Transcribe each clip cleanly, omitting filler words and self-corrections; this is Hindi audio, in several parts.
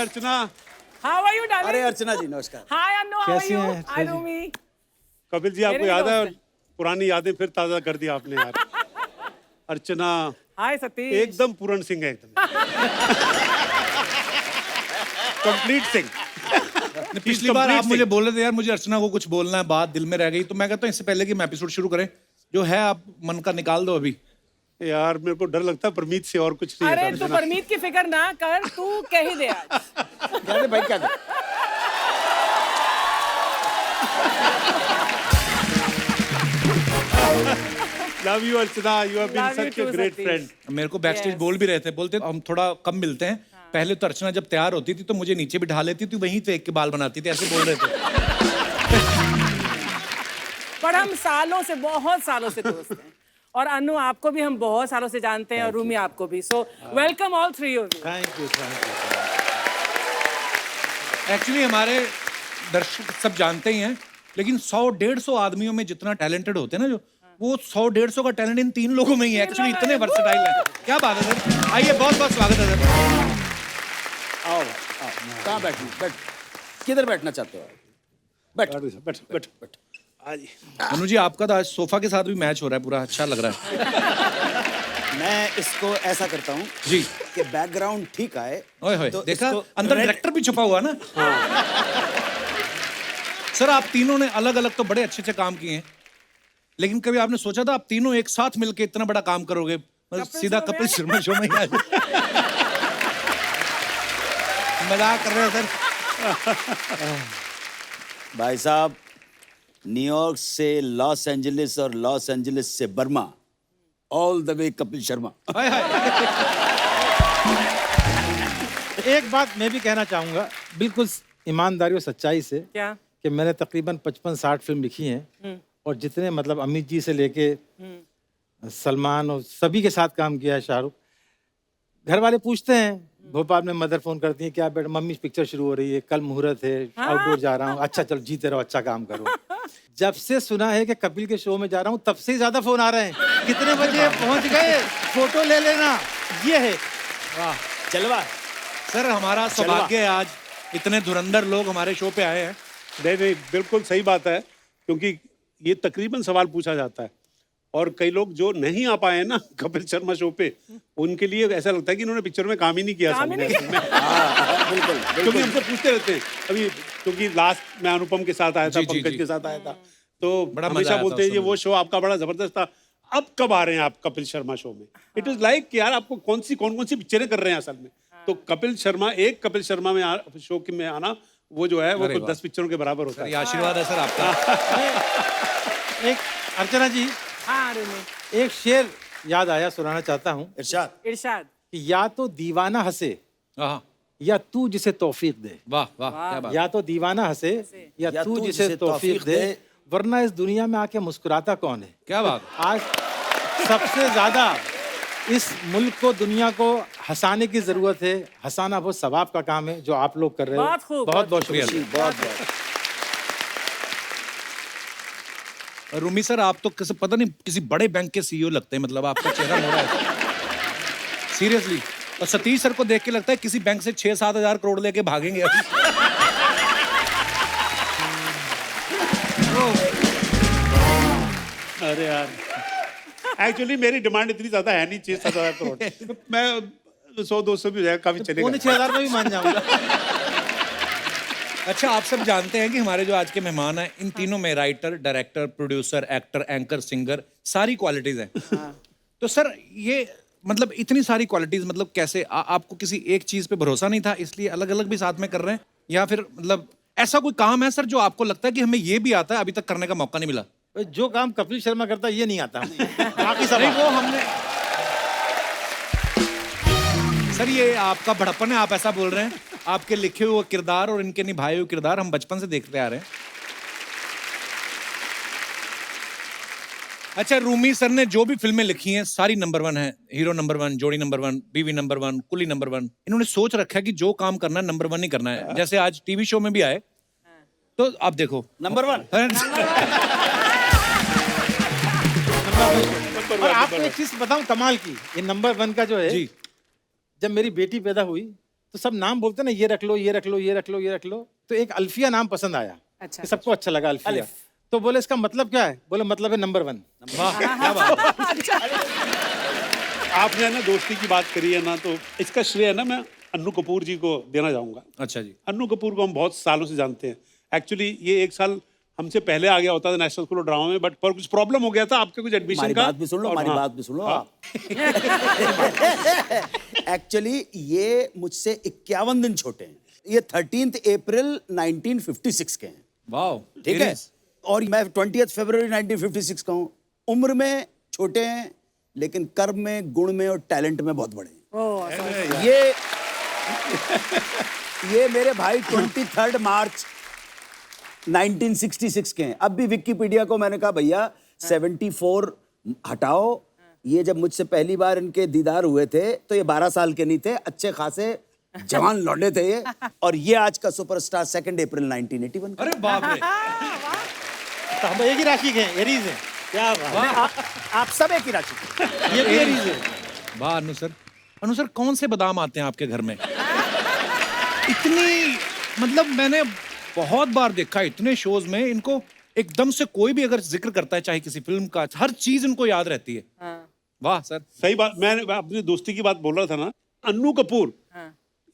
Archana. How are you, darling? अरे अर्चना जी नमस्कार। Hi, Annu. How are कैसी you? हैं? Hi, Rumi. कपिल जी आपको मेरे याद है? दोस्त हैं। पुरानी यादें फिर ताजा कर दी आपने यार। अर्चना Hi, सतीश. एकदम पूरण सिंह है एकदम। कंप्लीट सिंह। पिछली बार आप मुझे बोल रहे थे यार मुझे अर्चना को कुछ बोलना है, बात दिल में रह गई, तो मैं कहता हूँ इससे पहले कि हम एपिसोड शुरू करें जो है आप मन का निकाल दो अभी। यार मेरे को डर लगता है परमीत से और कुछ नहीं है। अरे तू परमीत की फिक्र ना कर, तू कह ही दे आज। क्या दे भाई क्या दे? Love you Archana, you have been Love you such a too, great Satish. Friend. मेरे को बैक स्टेज बोल भी रहे थे, बोलते हम थोड़ा कम मिलते हैं। पहले तो अर्चना जब तैयार होती थी तो मुझे नीचे बिठा लेती थी, वहीं फेंक के बाल बनाती थी, ऐसे बोल रहे थे। पर हम सालों से, बहुत सालों से दोस्त हैं। और अनु आपको भी हम बहुत सालों से जानते हैं और रूमी आपको भी। So welcome all three of you. Thank you. Actually हमारे दर्शक सब जानते ही हैं, लेकिन 100-150 आदमियों में जितना टैलेंटेड होते हैं ना, जो वो 100-150 का टैलेंट इन 3 लोगों में ही है। एक्चुअली इतने वर्सेटाइल हैं। क्या बात है सर, आइए, बहुत बहुत स्वागत है सर। आओ आओ, कहाँ बैठना? बैठ, किधर बैठना चाहते हो? बैठ बैठ बैठ बैठ। मनु जी आपका तो आज सोफा के साथ भी मैच हो रहा है, पूरा अच्छा लग रहा है। मैं इसको ऐसा करता हूँ जी कि बैकग्राउंड ठीक आए। ओए होए, तो देखा इसको अंदर red- डायरेक्टर भी छुपा हुआ ना। सर आप तीनों ने अलग अलग तो बड़े अच्छे अच्छे काम किए हैं, लेकिन कभी आपने सोचा था आप तीनों एक साथ मिलके इतना बड़ा काम करोगे? सीधा कपिल शर्मा शो में ही आ जाए। मजाक कर रहे हो सर। भाई साहब, न्यूयॉर्क से लॉस एंजलिस और लॉस एंजलिस से Burma, all the way Kapil Sharma. Hi hi. एक बात मैं भी कहना चाहूँगा बिल्कुल ईमानदारी और सच्चाई से क्या? कि मैंने तकरीबन 55-60 फिल्म लिखी हैं और जितने मतलब अमित जी से लेके सलमान और सभी के साथ काम किया है। शाहरुख, घर वाले पूछते हैं, भोपाल में मदर फोन करती है, क्या बेटा मम्मी पिक्चर शुरू हो रही है, कल मुहूर्त है, आउटडोर जा रहा हूँ। अच्छा चलो जीते रहो, अच्छा काम करो। जब से सुना है कि कपिल के शो में जा रहा हूँ तब से ही ज्यादा फोन आ रहे हैं। कितने बजे पहुंच गए, फोटो ले लेना, ये है। वाह चलवा सर, हमारा सौभाग्य है आज इतने धुरंधर लोग हमारे शो पे आए हैं। नहीं नहीं, बिल्कुल सही बात है, क्योंकि ये तकरीबन सवाल पूछा जाता है और कई लोग जो नहीं आ पाए हैं ना कपिल शर्मा शो पे, उनके लिए ऐसा लगता है कि इन्होंने पिक्चर में काम ही नहीं किया। काम ही नहीं बिल्कुल क्योंकि हमसे पूछते रहते हैं अभी, क्योंकि लास्ट में अनुपम के साथ आया था, जी, जी, पंकज जी। के साथ आया था, तो बड़ा मजा हमेशा आया था बोलते हैं उस ये समय। वो शो आपका बड़ा जबरदस्त था, अब कब आ रहे हैं आप कपिल शर्मा शो में? इट इज लाइक यार आपको कौन कौन सी पिक्चरें कर रहे हैं असल में। तो कपिल शर्मा में शो में आना, वो जो है वो अरे कुछ वाह। 10 पिक्चरों के बराबर होता सर है। ये आशीर्वाद है सर आपका। एक अर्चना जी, हाँ रूमी। एक शेर याद आया, सुनाना चाहता हूँ इरशाद। इरशाद। कि या तो दीवाना हंसे हाँ, या तू जिसे तौफीक दे। वाह वाह, क्या बात। या तो दीवाना हंसे या तू जिसे तौफीक दे, वरना इस दुनिया में आके मुस्कुराता कौन है। क्या बात। आज सबसे ज्यादा इस मुल्क को, दुनिया को हंसाने की जरूरत है। हंसाना बहुत सवाब का काम है जो आप लोग कर रहे हो। बहुत खूब, बहुत बहुत शुक्रिया। शुक्रिया। बहुत बहुत रूमी सर आप तो किसी पता नहीं किसी बड़े बैंक के सीईओ लगते हैं, मतलब आपका चेहरा मोड़ा है सीरियसली। और सतीश सर को देख के लगता है किसी बैंक से 6-7 हजार करोड़ लेके भागेंगे अभी। अरे यार, एक्चुअली मेरी डिमांड इतनी ज्यादा है नहीं, 6-7 करोड़। मैं 100-200 भी हो जाएगा, काफी चलेगा। 6,500 में भी मान जाऊंगा। अच्छा, आप सब जानते हैं कि हमारे जो आज के मेहमान हैं, इन तीनों में writer, director, producer, actor, anchor, singer, सारी क्वालिटीज हैं। तो सर ये मतलब इतनी सारी क्वालिटीज, मतलब कैसे आपको किसी एक चीज पे भरोसा नहीं था इसलिए अलग अलग भी साथ में कर रहे हैं, या फिर मतलब ऐसा कोई काम है सर जो आपको लगता है कि हमें ये भी आता है, अभी तक करने का मौका नहीं मिला? जो काम कपिल शर्मा करता है ये नहीं आता। बाकी सब नहीं, वो हमने सर, ये आपका बड़प्पन है, आप ऐसा बोल रहे हैं। आपके लिखे हुए किरदार और इनके निभाए हुए किरदार हम बचपन से देखते आ रहे हैं। अच्छा, रूमी सर ने जो भी फिल्में लिखी हैं सारी नंबर 1 है। हीरो नंबर 1, जोड़ी नंबर 1, बीवी नंबर 1, कुली नंबर 1। इन्होंने सोच रखा है कि जो काम करना है नंबर 1 ही करना है। जैसे आज टीवी शो में भी आए तो आप देखो नंबर 1। और आपको एक चीज बताऊं कमाल की, ये नंबर 1 का जो है, जी। जब मेरी बेटी पैदा हुई तो सब नाम बोलते ना, ये रख लो, ये रख लो, ये रख लो, ये रख लो। तो एक अल्फिया नाम पसंद आया, अच्छा। कि सबको अच्छा लगा अल्फिया। तो बोले इसका मतलब क्या है? बोले मतलब है नंबर 1। वाह क्या बात है। आपने ना दोस्ती की बात करी है ना, तो इसका श्रेय ना मैं अन्नू कपूर जी को देना चाहूंगा। अच्छा जी। अन्नू कपूर को हम बहुत सालों से जानते हैं। एक्चुअली ये 1 साल हमसे पहले आ गया होता था नेशनल स्कूल ऑफ ड्रामा में, बट पर कुछ प्रॉब्लम हो गया था आपके कुछ एडमिशन हमारी का। बात भी सुन लो, और हमारी हाँ, बात भी सुन लो आप। एक्चुअली ये मुझसे 51 दिन छोटे हैं। ये 13 अप्रैल 1956 के हैं। वाह ठीक है, और मैं 20 फरवरी 1956 का हूँ। उम्र में छोटे हैं, लेकिन कर्म में, गुण में और टैलेंट में बहुत बड़े हैं। ये मेरे भाई 23 मार्च 1966 के हैं। अब भी विकिपीडिया को मैंने कहा भैया 74 हटाओ। ये जब मुझसे पहली बार इनके दीदार हुए थे तो ये 12 साल के नहीं थे, अच्छे खासे जवान लौंडे थे ये। और ये आज का सुपरस्टार 2 अप्रैल 1981 का। अरे बाप रे। तो हम एक ही राशि के हैं, एरीज हैं। क्या बात है। आप सब एक ही राशि के। ये भी एरीज है। वाह अनु सर। अनु सर कौन से बादाम आते हैं आपके घर में? इतनी मतलब मैंने बहुत बार देखा इतने शोज में, इनको एकदम से कोई भी अगर जिक्र करता है चाहे किसी फिल्म का, हर चीज इनको याद रहती है। वाह सर। सही बात। मैं अपनी दोस्ती की बात बोल रहा था ना, अन्नू कपूर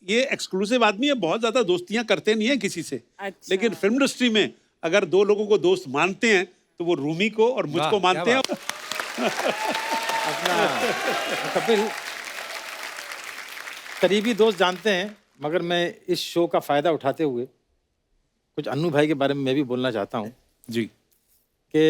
ये एक्सक्लूसिव आदमी है, बहुत ज्यादा दोस्तियां करते नहीं है किसी से। अच्छा। लेकिन फिल्म इंडस्ट्री में अगर 2 लोगों को दोस्त मानते हैं तो वो रूमी को और मुझको वाह, मानते क्या हैं। अपना कपिल करीबी दोस्त जानते हैं, मगर मैं इस शो का फायदा उठाते हुए कुछ अन्नू भाई के बारे में मैं भी बोलना चाहता हूँ जी। कि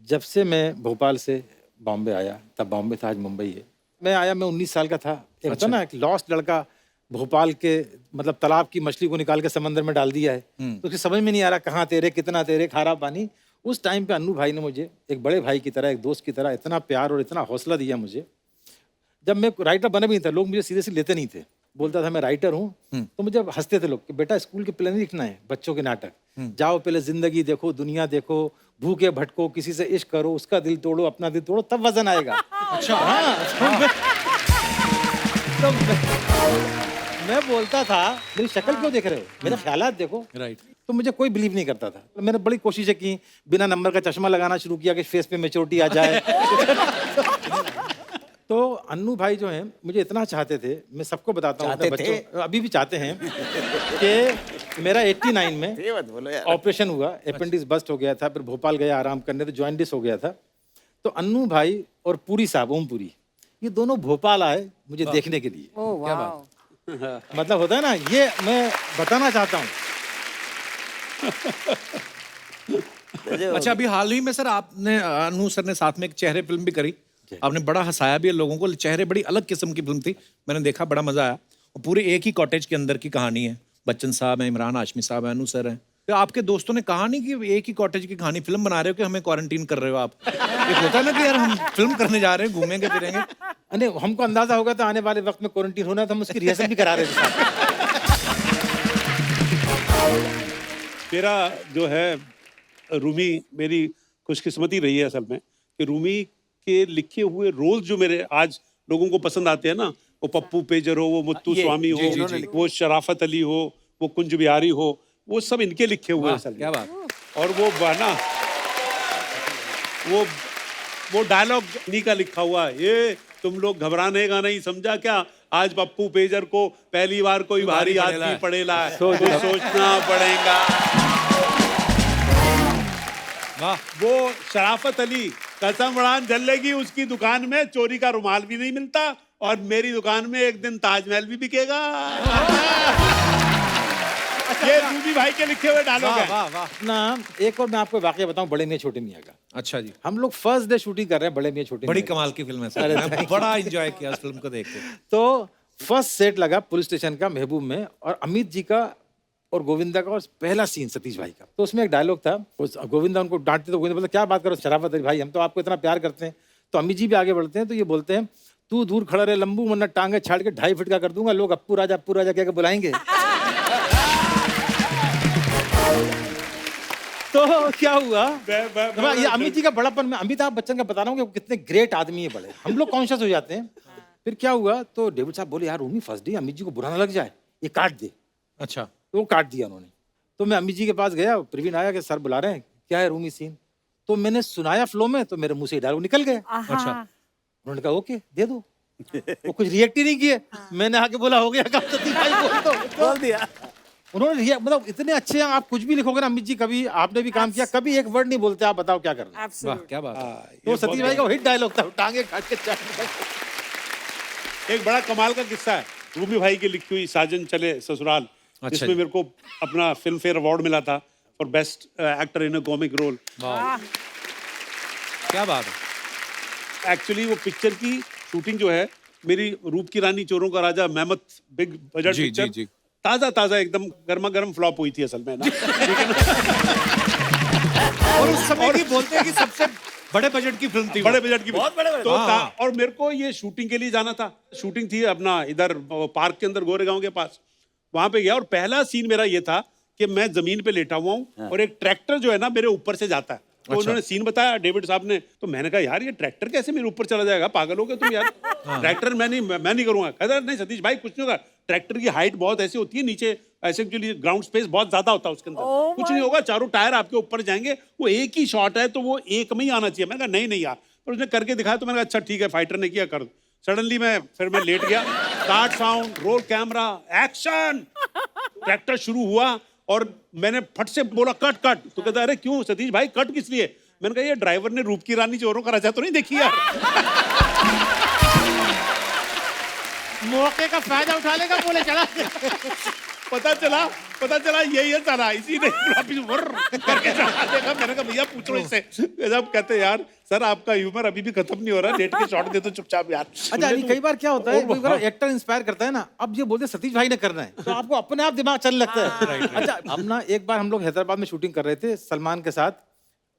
जब से मैं भोपाल से बॉम्बे आया, तब बॉम्बे था, आज मुंबई है। मैं आया, मैं 19 साल का था। एक होता ना, एक लॉस्ट लड़का भोपाल के मतलब तालाब की मछली को निकाल के समंदर में डाल दिया है, तो उसकी समझ में नहीं आ रहा कहाँ तेरे, कितना तेरे, खारा पानी। उस टाइम पे अन्नू भाई ने मुझे एक बड़े भाई की तरह, एक दोस्त की तरह इतना प्यार और इतना हौसला दिया मुझे। जब मैं राइटर बना भी नहीं था, लोग मुझे सीरियसली लेते नहीं थे। बोलता था मैं राइटर हूँ, तो मुझे हंसते थे लोग कि बेटा स्कूल के प्ले नहीं लिखना है, बच्चों के नाटक। जाओ पहले जिंदगी देखो, दुनिया देखो, भूखे भटको, किसी से इश्क करो, उसका दिल तोड़ो, अपना दिल तोड़ो, तब वजन आएगा। अच्छा हाँ। तो मैं बोलता था मेरी शक्ल क्यों देख रहे हो, मेरे ख्यालात देखो। राइट। तो मुझे कोई बिलीव नहीं करता था। मैंने बड़ी कोशिशें की, बिना नंबर का चश्मा लगाना शुरू किया कि फेस पे मैच्योरिटी आ जाए। तो अन्नू भाई जो हैं मुझे इतना चाहते थे, मैं सबको बताता हूँ, अपने बच्चों अभी भी चाहते हैं कि मेरा 89 में ऑपरेशन हुआ, अपेंडिक्स बस्ट हो गया था, फिर भोपाल गया आराम करने, तो जॉइंटिस हो गया था। तो अन्नू भाई और पुरी साहब, ओम पुरी, ये दोनों भोपाल आए मुझे देखने के लिए। ओह वाह। मतलब होता है ना, ये मैं बताना चाहता हूँ। अच्छा अभी हाल ही में सर आपने अनु सर ने साथ में एक चेहरे फिल्म भी करी, आपने बड़ा हंसाया भी है लोगों को। चेहरे बड़ी अलग किस्म की फिल्म थी, मैंने देखा, बड़ा मजा आया। और पूरे एक ही कॉटेज के अंदर की कहानी है, बच्चन साहब हैं, इमरान हाशमी साहब हैं, अनु सर हैं। तो आपके दोस्तों ने कहा नहीं कि एक ही कॉटेज की कहानी फिल्म बना रहे हो कि हमें क्वारंटीन कर रहे हो आप? एक होता है ना कि यार हम फिल्म करने जा रहे हैं, घूमेंगे फिरेंगे। अरे हमको अंदाजा होगा तो आने वाले वक्त में क्वारंटीन होना, तो हम उसकी रिहर्सल भी करा रहे थे। मेरा जो है रूमी, मेरी खुशकिस्मती रही है असल में कि रूमी के लिखे हुए रोल जो मेरे आज लोगों को पसंद आते हैं ना, वो पप्पू पेजर हो, वो मुत्तू स्वामी हो, वो शराफत अली हो, वो कुंज बिहारी हो, वो सब इनके लिखे हुए हैं असल में। क्या बात। और वो ना वो डायलॉग इन्हीं का लिखा हुआ है, ये तुम लोग घबराने का नहीं, समझा क्या, आज पप्पू पेजर को पहली बार कोई भारी आदमी पड़ेला है, तो सोचना पड़ेगा। वाह। वो शराफत अली, कसम उड़ान जलेगी, उसकी दुकान में चोरी का रुमाल भी नहीं मिलता, और मेरी दुकान में एक दिन ताजमहल भी बिकेगा। ये रूबी भाई के लिखे हुए डायलॉग हैं। वाह वाह। ना एक और मैं आपको वाकया बताऊं, बड़े मियां छोटे मियां का। अच्छा जी। हम लोग फर्स्ट डे शूटिंग कर रहे हैं बड़े मियां छोटे बड़ी मियां का। कमाल की फिल्म है सर, मैं बड़ा एंजॉय किया इस फिल्म को देख के। तो फर्स्ट सेट लगा पुलिस स्टेशन का महबूब में, और अमित जी का और गोविंदा का, और पहला सीन सतीश भाई का। तो उसमें एक डायलॉग था, उस गोविंदा उनको डांटते तो गोविंदा बोलते क्या बात करो शराफत अली भाई, हम तो आपको इतना प्यार करते हैं। तो अमित जी भी आगे बढ़ते हैं, तो ये बोलते हैं तू दूर खड़ा रहे लंबू, वरना टांगे छाड़ के 2.5 फीट का कर दूंगा, लोग अप्पू राजा कह के बुलाएंगे। तो क्या हुआ, ये अमित जी का बड़ापन, मैं अमिताभ बच्चन का बता रहा हूँ कि वो कितने ग्रेट आदमी है बड़े, हम लोग कॉन्शियस हो जाते हैं। फिर क्या हुआ, तो डेविड साहब बोले यार रूमी फर्स्ट डे अमित जी को बुरा ना लग जाए, ये काट दे। अच्छा। तो वो काट दिया उन्होंने। तो मैं अम्मी जी के पास गया, प्रवीण आया कि सर बुला रहे हैं, क्या है रूमी सीन? तो मैंने सुनाया फ्लो में, तो मेरे मुंह से डायलॉग निकल गए। अच्छा। उन्होंने कहा ओके दे दो। वो कुछ रिएक्ट ही नहीं किए। मैंने आके बोला हो गया काम, सतीश भाई बोल दो। बोल दिया। उन्होंने मतलब इतने अच्छे हैं, आप कुछ भी लिखोगे ना अमित जी, कभी आपने भी काम किया, कभी एक वर्ड नहीं बोलते, आप बताओ क्या करना है। वाह Absolute. क्या बात है। तो सतीश भाई का हिट डायलॉग था, टांगे काट के चाट। एक बड़ा कमाल का किस्सा है रूमी भाई की लिखी हुई साजन चले ससुराल, अच्छा जिसमें जी। मेरे को अपना फिल्म फेयर अवार्ड मिला था for best actor in a comic role. वाह क्या बात है। एक्चुअली वो पिक्चर की शूटिंग जो है मेरी रूप की रानी चोरों का राजा मेहमत बिग बजट जी, पिक्चर, जी, जी। ताजा ताजा एकदम गर्मा गर्म फ्लॉप हुई थी असल में ना। और उस समय की बोलते हैं कि सबसे बड़े बजट की फिल्म थी वो। बड़े बजट की बहुत बड़े-बड़े। तो हाँ। और मेरे को ये शूटिंग के लिए जाना था। शूटिंग थी अपना इधर पार्क के अंदर गोरेगांव के पास, वहां पे गया और पहला सीन मेरा ये था कि मैं जमीन पे लेटा हुआ हूँ और एक ट्रैक्टर जो है ना मेरे ऊपर से जाता है। तो उन्होंने सीन बताया डेविड साहब ने, तो मैंने कहा यार ये ट्रैक्टर कैसे मेरे ऊपर चला जाएगा, पागल हो गए तुम यार। ट्रैक्टर मैं नहीं करूंगा। कहता नहीं सतीश भाई कुछ नहीं होगा, ट्रैक्टर की हाइट बहुत ऐसी होती है, नीचे ऐसे एक्चुअली ग्राउंड स्पेस बहुत ज्यादा होता है उसके अंदर, Oh कुछ नहीं होगा, चारों टायर आपके ऊपर जाएंगे, वो एक ही शॉट है तो वो एक में ही आना चाहिए। मैंने कहा नहीं यार, पर उसने करके दिखाया तो मैंने कहा अच्छा ठीक है, फाइटर ने किया कर दो। सडनली मैं लेट गया, start sound, roll camera, action, tractor शुरू हुआ और मैंने फट से बोला कट कट। तो कहता अरे क्यों सतीश भाई कट किस लिए? मैंने कहा ये ड्राइवर ने रूप की रानी चोरों का राजा तो नहीं देखी यार। मौके का फायदा उठा लेगा, बोले चला। पता चला यही है सारा, इसी ने वापिस वर्र करके चढ़ा देगा। मैंने कहा भैया पूछो इससे। जब कहते यार सर आपका ह्यूमर अभी भी खत्म नहीं हो रहा, लेट के शॉट दे दो चुपचाप यार। अच्छा अली, कई बार क्या होता है, और- कोई बार एक्टर इंस्पायर करता है ना, अब ये बोलते हैं सतीश भाई ने करना है, तो आपको अपने आप दिमाग चलने लगता है। अच्छा अब ना एक बार हम लोग हैदराबाद में शूटिंग कर रहे थे सलमान के साथ,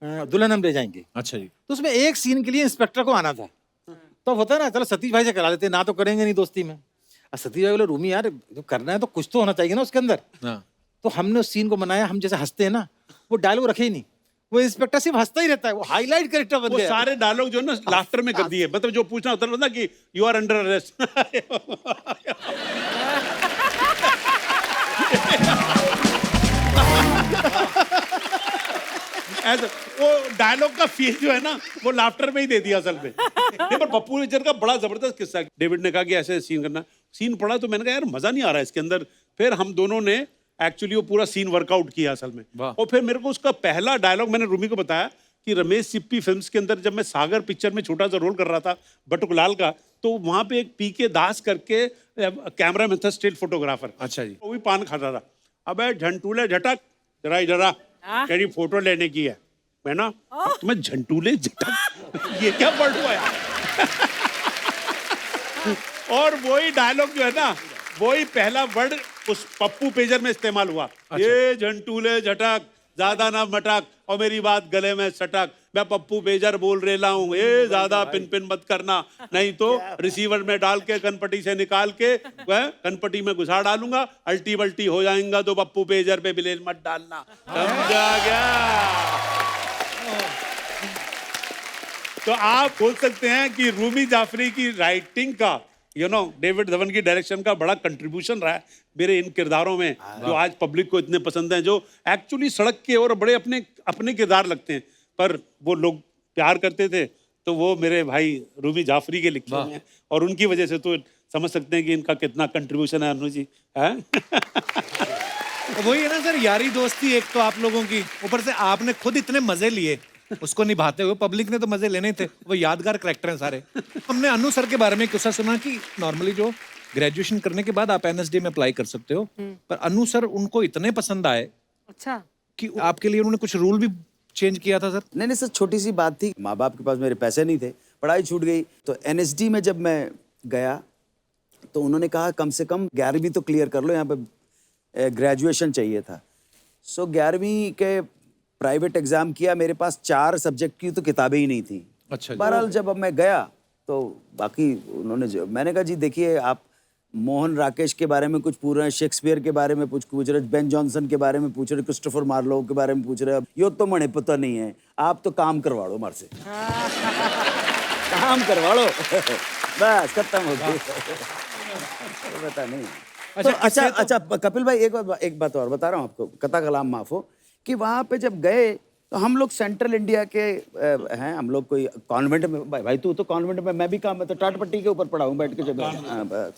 दुल्हन हम ले जाएंगे, अच्छा जी। तो उसमें एक सीन के लिए इंस्पेक्टर को आना था। तो होता है ना, चलो सतीश भाई से करा लेते, ना तो करेंगे नहीं दोस्ती में। अब सतीश भाई बोले रूमी यार जो करना है तो कुछ तो होना चाहिए ना उसके अंदर। हाँ। तो हमने उस सीन को बनाया, हम जैसे हंसते हैं ना, वो डायलॉग रखे ही नहीं, वो इंस्पेक्टर सिर्फ हंसता ही रहता है, वो हाईलाइट कैरेक्टर बन वो गया। सारे डायलॉग जो है ना लाफ्टर में कर दिए, मतलब जो पूछना होता था कि यू आर अंडर अरेस्ट। ऐसा वो डायलॉग का फील जो है ना वो लाफ्टर में ही दे दिया असल में। नहीं पर पप्पू नेचर का बड़ा जबरदस्त किस्सा है। डेविड ने कहा कि ऐसे सीन करना, सीन पड़ा तो मैंने कहा यार मजा नहीं आ रहा है इसके अंदर। फिर हम दोनों ने एक्चुअली वो पूरा सीन वर्कआउट किया असल में। वाह। और फिर मेरे को उसका पहला डायलॉग मैंने रूमी को बताया कि रमेश सिप्पी फिल्म्स के अंदर जब मैं सागर पिक्चर में छोटा सा रोल कर रहा था बटुकलाल का, तो वहां पे एक पीके दास करके कैमरा मैन था, स्टिल फोटोग्राफर। अच्छा जी। वो भी पान खा रहा था। अबे झंटूले झटक जरा इधर आ, तेरी फोटो लेने की है। मैं ना तुम्हें झंटूले झटक ये क्या वर्ड हुआ यार? और वही डायलॉग जो है ना वही पहला वर्ड उस पप्पू पेजर में इस्तेमाल हुआ। ये झंटूले झटक ज्यादा ना मटक और मेरी बात गले में सटक, मैं पप्पू पेजर बोल रेला हूँ, ये ज्यादा पिन पिन मत करना, नहीं तो रिसीवर में डाल के कनपटी से निकाल के वह कनपटी में घुसा डालूंगा, अल्टी बल्टी हो जाएगा तो पप्पू पेजर पे ब्लेड मत डालना। समझा गया? तो आप बोल सकते हैं कि रूमी जाफरी की राइटिंग का डेविड धवन की डायरेक्शन का बड़ा कंट्रीब्यूशन रहा है मेरे इन किरदारों में, जो आज पब्लिक को इतने पसंद हैं, जो एक्चुअली सड़क के और बड़े अपने अपने किरदार लगते हैं, पर वो लोग प्यार करते थे, तो वो मेरे भाई रूमी जाफरी के लिखे हुए हैं और उनकी वजह से तो समझ सकते हैं कि इनका कितना कंट्रीब्यूशन है। अनु जी है। वही है ना सर, यारी दोस्ती एक तो आप लोगों की, ऊपर से आपने खुद इतने मजे लिए उसको निभाते हुए, पब्लिक ने तो मजे लेने थे। वो यादगार करैक्टर हैं सारे। हमने अनु सर के बारे में किस्सा सुना कि नॉर्मली जो ग्रेजुएशन करने के बाद आप एनएसडी में अप्लाई कर सकते हो, पर अनु सर उनको इतने पसंद आए अच्छा कि आपके लिए उन्होंने कुछ रूल भी चेंज किया था सर। नहीं सर, छोटी सी बात थी, माँ बाप के पास मेरे पैसे नहीं थे, पढ़ाई छूट गई, तो एनएसडी में जब मैं गया तो उन्होंने कहा कम से कम 11वीं तो क्लियर कर लो, यहाँ पे ग्रेजुएशन चाहिए था। सो 11वीं के प्राइवेट एग्जाम किया, मेरे पास 4 सब्जेक्ट की तो किताबें ही नहीं थी। अच्छा। बहरहाल जब अब मैं गया तो बाकी उन्होंने मैंने कहा जी देखिए आप मोहन राकेश के बारे में कुछ पूछ रहे हैं, शेक्सपियर के बारे में पूछ रहे, बेन जॉनसन के बारे में पूछ रहे, क्रिस्टोफर मार्लो के बारे में पूछ रहे, अब यो तो मने पता नहीं है, आप तो काम करवा लो हमारे से। काम करवा लो। बस खत्म हो गई। तो पता नहीं तो अच्छा कपिल भाई एक बात और बता रहा हूँ आपको, कथा कलाम माफ हो, कि वहाँ पे जब गए तो हम लोग सेंट्रल इंडिया के हैं, हम लोग कोई कॉन्वेंट में, भाई तू तो कॉन्वेंट में, मैं भी काम में तो टाट पट्टी के ऊपर पढ़ा हूँ बैठ के जगह।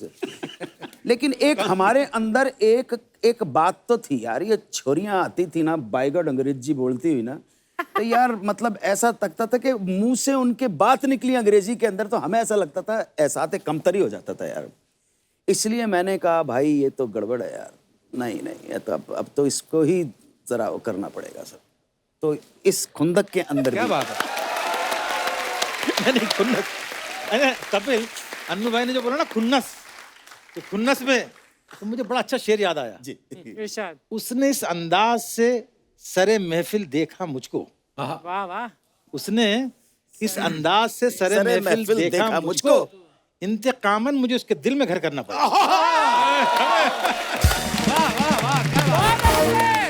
लेकिन एक हमारे अंदर एक बात तो थी यार, ये छोरियां आती थी ना बायगॉड अंग्रेजी बोलती हुई ना, तो यार मतलब ऐसा लगता था कि मुंह से उनके बात निकली अंग्रेजी के अंदर, तो हमें ऐसा लगता था एहसास कमतरी हो जाता था यार। इसलिए मैंने कहा भाई ये तो गड़बड़ है यार, नहीं ये तो अब तो इसको ही जरा वो करना पड़ेगा सर। तो इस खुंदक के अंदर क्या भी- बात है। नहीं खुन्नस, अरे कपिल, अन्नू भाई ने जो बोला ना खुन्नस, तो खुन्नस में तो मुझे बड़ा अच्छा शेर याद आया जी। इरशाद। उसने इस अंदाज से सरे महफिल देखा मुझको, वाह वाह। उसने इस अंदाज से सरे महफिल देखा मुझको, इंतकामन मुझे उसके दिल में घर करना पड़ा।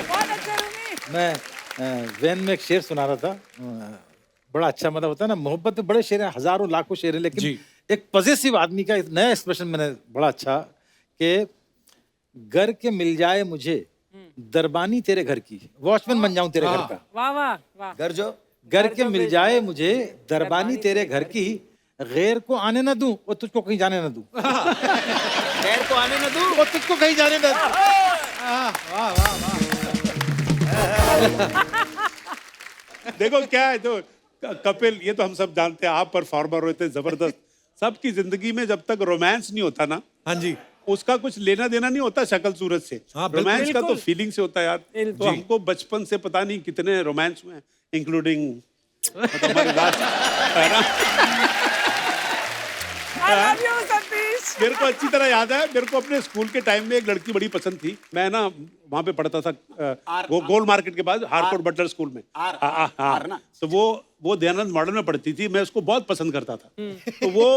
बहुत अच्छे रूमी। मैं वैन में एक शेर सुना रहा था, बड़ा अच्छा मतलब होता है ना, मोहब्बत में बड़े शेर हैं, हजारों लाखों शेर हैं, लेकिन एक पॉजिटिव आदमी का एक नया एक्सप्रेशन मैंने बड़ा अच्छा, कि घर के मिल जाए मुझे दरबानी तेरे घर की, वॉचमैन बन जाऊं तेरे घर का। वाह वाह वाह। घर जो घर के मिल जाए मुझे दरबानी तेरे घर की, गैर को आने ना दूं और तुझको कहीं जाने ना दूं। खैर को आने न दूं और तुझको कहीं जाने ना दूं। देखो क्या है, तो कपिल ये तो हम सब जानते हैं, आप परफॉर्मर होते जबरदस्त। सबकी जिंदगी में जब तक रोमांस नहीं होता ना, हाँ जी, उसका कुछ लेना देना नहीं होता शक्ल सूरत से। हाँ, बिल्कुल, रोमांस का तो बिल्कुल। फीलिंग से होता है यार। तो हमको बचपन से पता नहीं कितने रोमांस हुए हैं, इंक्लूडिंग मतलब हमारे लास्ट, है ना। I love you, Satish. मेरे को अच्छी तरह याद है, मेरे को अपने स्कूल के टाइम में एक लड़की बड़ी पसंद थी। मैं ना वहाँ पे पढ़ता था, वो गोल मार्केट के बाद हारकोट बटलर स्कूल में। हाँ, तो वो दयानंद मॉडल में पढ़ती थी, मैं उसको बहुत पसंद करता था। तो वो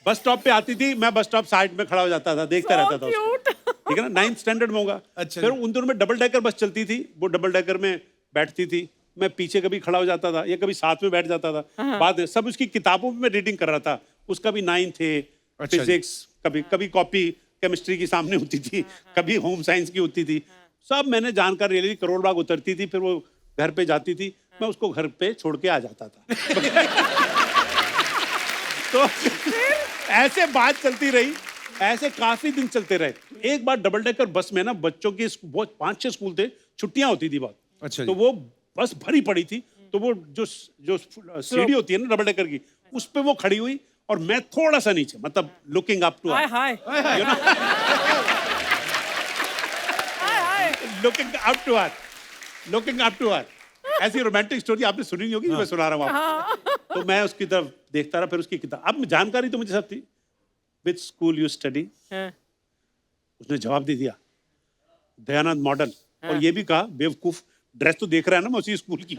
बस स्टॉप पे आती थी, मैं बस स्टॉप साइड में खड़ा हो जाता था, देखता रहता था उसको। ठीक है ना, 9th स्टैंडर्ड में होगा। अच्छा। फिर उन दिनों में डबल डेकर बस चलती थी, वो डबल डेकर में बैठती थी, मैं पीछे कभी खड़ा हो जाता था या कभी साथ में बैठ जाता था। बाद में सब उसकी किताबों में मैं रीडिंग कर रहा था, उसका भी 9 थे, अच्छा जी। फिजिक्स, कभी कॉपी केमिस्ट्री की सामने होती थी, कभी होम साइंस की होती थी, सब मैंने जानकारी ले ली। करोल बाग उतरती थी, फिर वो घर पे जाती थी, मैं उसको घर पे छोड़ के आ जाता था। तो ऐसे बात चलती रही, ऐसे काफी दिन चलते रहे। एक बार डबल डेकर बस में ना, बच्चों के बहुत 5-6 स्कूल थे, छुट्टियां होती थी बहुत। अच्छा तो जी। वो बस भरी पड़ी थी, तो वो जो सीढ़ी होती है ना डबल डेकर की, उस पे वो खड़ी हुई और मैं थोड़ा सा नीचे, मतलब looking up to high high you know, high. Looking up to her, looking up to her. ऐसी रोमांटिक स्टोरी आपने सुनी नहीं होगी, मैं सुना रहा हूँ आपको। तो मैं उसकी तरफ देखता रहा, फिर उसकी किताब, अब जानकारी तो मुझे सब थी। विच स्कूल यू स्टडी, उसने जवाब दे दिया दयानंद मॉडल, और ये भी कहा बेवकूफ, ड्रेस तो देख रहा है ना मैं उसी स्कूल की।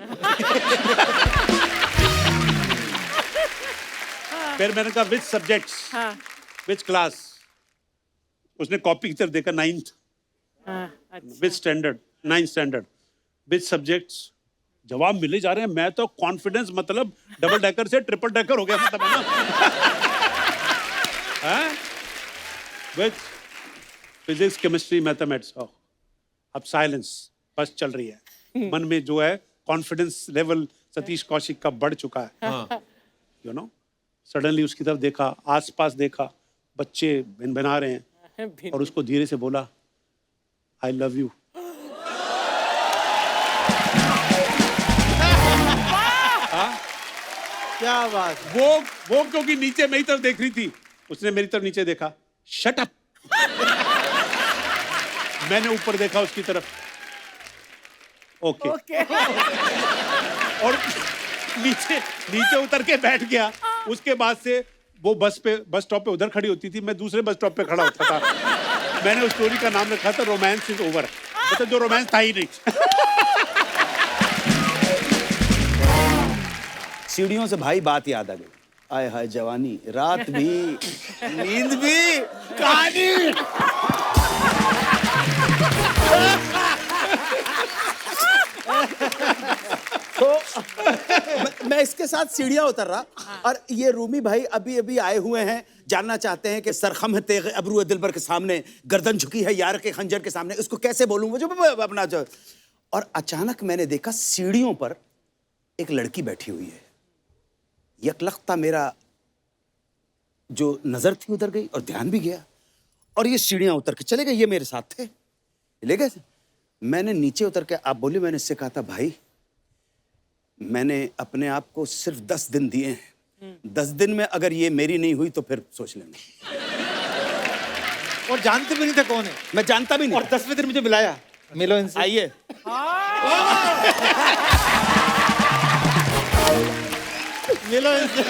फिर मैंने कहा विच सब्जेक्ट्स, विच क्लास, उसने कॉपी की तरफ देखा, 9th, विच स्टैंडर्ड, 9th स्टैंडर्ड, विच सब्जेक्ट्स, जवाब मिले जा रहे हैं। मैं तो कॉन्फिडेंस, मतलब डबल डेकर से ट्रिपल डेकर हो गया, मतलब है ना। विच फिजिक्स, केमिस्ट्री, मैथमेटिक्स। अब साइलेंस, बस चल रही है। मन में जो है कॉन्फिडेंस लेवल सतीश कौशिक का बढ़ चुका है, यू नो। सडनली उसकी तरफ देखा, आसपास देखा, बच्चे भिन-भिना रहे हैं, और उसको धीरे से बोला आई लव यू। क्या बात। वो क्योंकि नीचे मेरी तरफ देख रही थी, उसने मेरी तरफ नीचे देखा, शट अप। मैंने ऊपर देखा उसकी तरफ, ओके। और नीचे उतर के बैठ गया। उसके बाद से वो बस स्टॉप पे उधर खड़ी होती थी, मैं दूसरे बस स्टॉप पे खड़ा होता था। मैंने उस स्टोरी का नाम रखा था रोमांस इज ओवर, मतलब जो रोमांस था ही नहीं। सीढ़ियों से भाई बात याद आ गई, आय हाय जवानी, रात भी नींद भी कहानी। तो मैं इसके साथ सीढ़ियां उतर रहा, और ये रूमी भाई अभी अभी आए हुए हैं जानना चाहते हैं कि सरखम है तेग अबरू दिलबर के सामने, गर्दन झुकी है यार के खंजर के सामने, उसको कैसे बोलूं वो जो अपना जो। और अचानक मैंने देखा सीढ़ियों पर एक लड़की बैठी हुई है। यकलख्ता मेरा जो नजर थी उधर गई और ध्यान भी गया, और ये सीढ़ियां उतर के चले गए। ये मेरे साथ थे, ले गए। मैंने नीचे उतर के, आप बोले, मैंने इससे कहा था भाई मैंने अपने आप को सिर्फ 10 दिन दिए हैं, 10 दिन में अगर ये मेरी नहीं हुई तो फिर सोच लेना। और जानते भी नहीं थे कौन है। मैं जानता भी नहीं। और 10वें दिन मुझे बुलाया, मिलो इनसे। आइए। मिलो इनसे।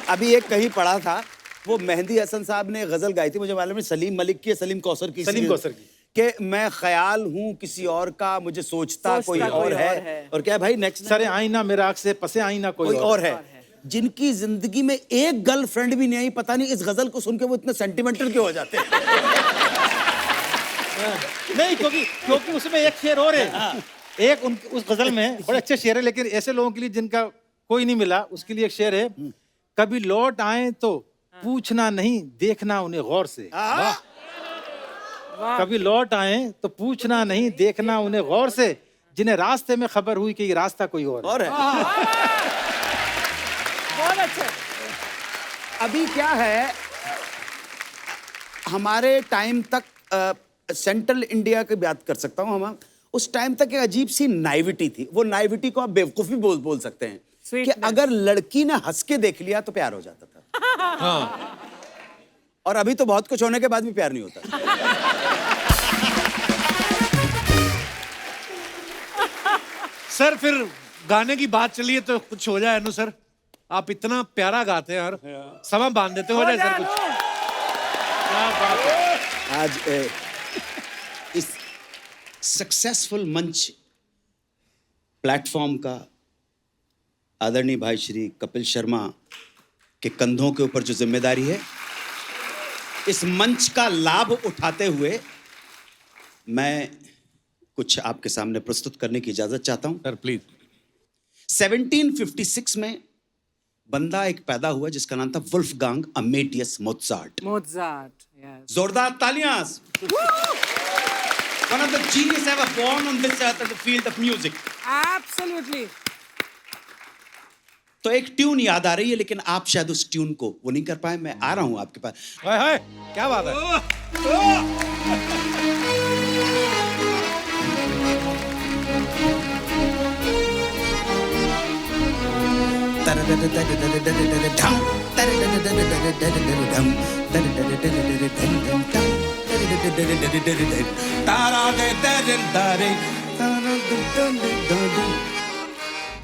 अभी एक कहीं पढ़ा था, वो मेहंदी हसन साहब ने गजल गाई थी, मुझे मालूम है सलीम मलिक की, सलीम कौसर की, सलीम कौसर की, कि मैं ख्याल हूँ किसी और का, मुझे सोचता कोई और है। और क्या भाई नेक्स्ट? सरे आईना मेरा आँख से पसे आईना कोई और है। जिनकी जिंदगी में एक गर्लफ्रेंड भी नहीं आई, पता नहीं इस गजल को सुन के वो इतने सेंटिमेंटल क्यों हो जाते हैं। नहीं, क्योंकि उसमें एक शेर और है। एक उस गजल में बड़े अच्छे शेर है, लेकिन ऐसे लोगों के लिए जिनका कोई नहीं मिला, उसके लिए एक शेर है, कभी लौट आए तो पूछना नहीं, देखना उन्हें गौर से। कभी लौट आए तो पूछना नहीं, देखना उन्हें गौर से, जिन्हें रास्ते में खबर हुई कि ये रास्ता कोई और है। बहुत अच्छे। अभी क्या है, हमारे टाइम तक सेंट्रल इंडिया की बात कर सकता हूँ, हम उस टाइम तक एक अजीब सी नाइविटी थी। वो नाइविटी को आप बेवकूफी बोल सकते हैं कि अगर लड़की ने हंस के देख लिया तो प्यार हो जाता था। हाँ। और अभी तो बहुत कुछ होने के बाद भी प्यार नहीं होता। सर फिर गाने की बात चली है तो कुछ हो जाए अनु सर, आप इतना प्यारा गाते हैं यार, समा बांध देते, हो जाए सर कुछ। क्या बात है। आज इस सक्सेसफुल मंच प्लेटफॉर्म का आदरणीय भाई श्री कपिल शर्मा के कंधों के ऊपर जो जिम्मेदारी है, इस मंच का लाभ उठाते हुए मैं कुछ आपके सामने प्रस्तुत करने की इजाजत चाहता हूं। Sir please. 1756 में बंदा एक पैदा हुआ जिसका नाम था वुल्फगांग अमेडियस मोत्सार्ट। मोज़ार्ट, yes. जोरदार तालियां। One of the genius ever born on this earth in the field of music. Absolutely. तो एक ट्यून याद आ रही है, लेकिन आप शायद उस ट्यून को वो नहीं कर पाए। मैं आ रहा हूं आपके पास। हाय हाय, क्या बात है।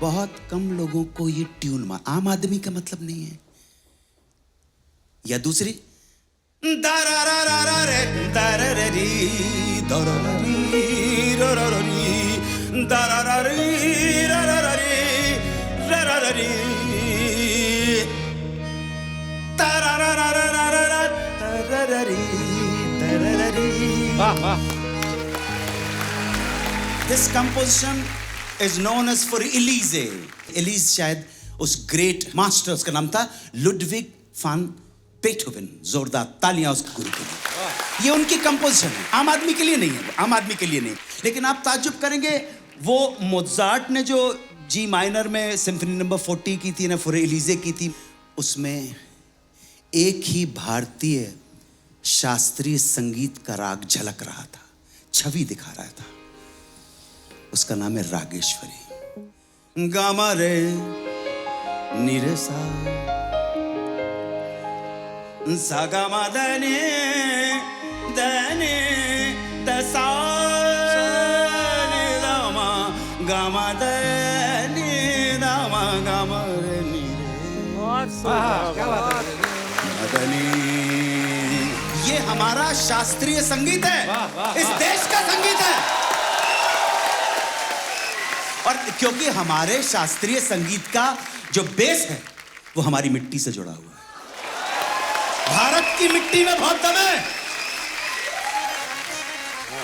बहुत कम लोगों को ये ट्यून आम आदमी का मतलब नहीं है। या दूसरी This composition is known as for Elise. Elise शायद उस ग्रेट मास्टर, उसका नाम था लुडविग फान बेथोवन। जोरदार तालियां उस गुरु के लिए। ये उनकी कंपोजिशन है, आम आदमी के लिए नहीं है, आम आदमी के लिए नहीं। लेकिन आप ताज्जुब करेंगे, वो मोज़ार्ट ने जो जी माइनर में सिम्फनी नंबर 40 की थी ना, फॉर एलिजे की थी, उसमें एक ही भारतीय शास्त्रीय संगीत का राग झलक रहा था, छवि दिखा रहा था। उसका नाम है रागेश्वरी। गामा रे नीरे सा गा मा दने दने दसा गा मा दने दामा गा मा रे नीरे। क्या बात है। ये हमारा शास्त्रीय संगीत है, इस देश का संगीत है। और क्योंकि हमारे शास्त्रीय संगीत का जो बेस है वो हमारी मिट्टी से जुड़ा हुआ है। भारत की मिट्टी में बहुत दम है।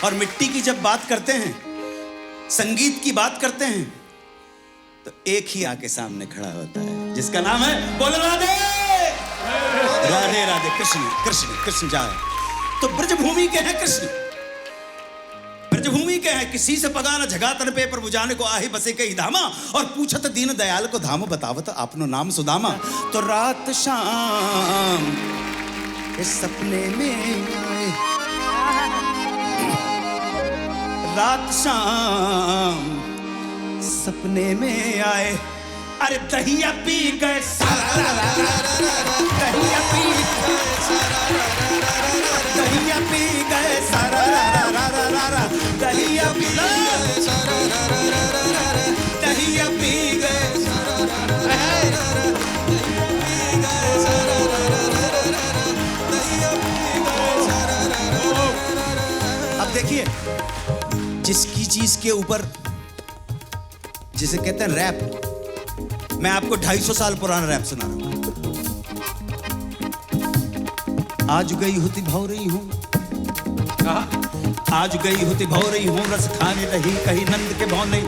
और मिट्टी की जब बात करते हैं, संगीत की बात करते हैं, तो एक ही आके सामने खड़ा होता है जिसका नाम है बोलो राधे। राधे राधे। कृष्ण कृष्ण कृष्ण जाए। तो ब्रजभूमि के हैं कृष्ण, ब्रजभूमि के हैं, किसी से पगा न झगा तन पे, प्रभु जाने को आही बसे कई धामा। और पूछत दीन दयाल को धाम बतावत आपनो नाम सुदामा। तो रात शाम इस सपने में आए, रात शाम सपने में आए। अरे दहिया पी गए दहिया पी दहिया पी गए सारा दहिया पी दहिया पी गए। अब देखिए, जिसकी चीज के ऊपर, जिसे कहते हैं रैप, मैं आपको 250 साल पुराना रैप सुना रहा हूं। आज गई होती भाव रही हूं, आज गई होती भाव रही हूं, रस खाने रही कहीं नंद के भाव नहीं।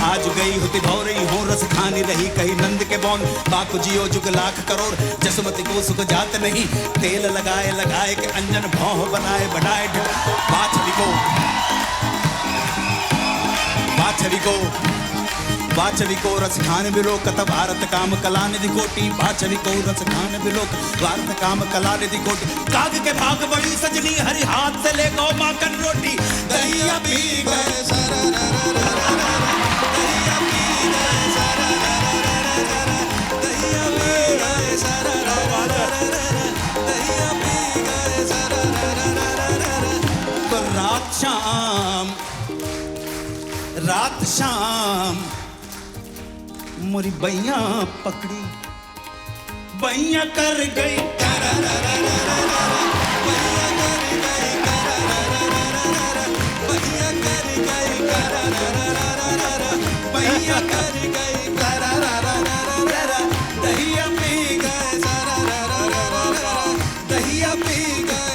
आज गई होती भाव रही हूं, रस खाने रही कहीं नंद के बौन। बाकु जियो जुग लाख करोड़, जसमती को सुख जात नहीं। तेल लगाए लगाए के अंजन भाव बनाए बढ़ाए। बाछड़ी को बाछड़ी को बाछड़ी को रस खान बिलोक, तब भारत काम कला निधि कोटि। बाछड़ी को रस खान बिलोक, भारत काम कला निधि कोटि। काग के भाग बड़ी सजनी, हरि हाथ से ले गौ माखन रोटी। दहिया पी गए तो रात शाम मोरी बैया पकड़ी, बैया कर गई बैया कर गई दहिया पी गए दहिया पी गए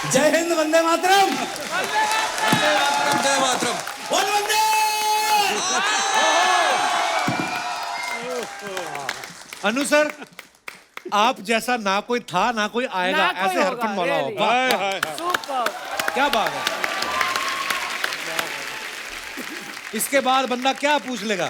जय हिंद, वंदे मातरम, वंदे मातरम, बोल वंदे। अनु सर, आप जैसा ना कोई था ना कोई आएगा, ना कोई ऐसे होगा, हरकत मौला हो। really। हाय हाय। सुपर। क्या बात है। इसके बाद बंदा क्या पूछ लेगा।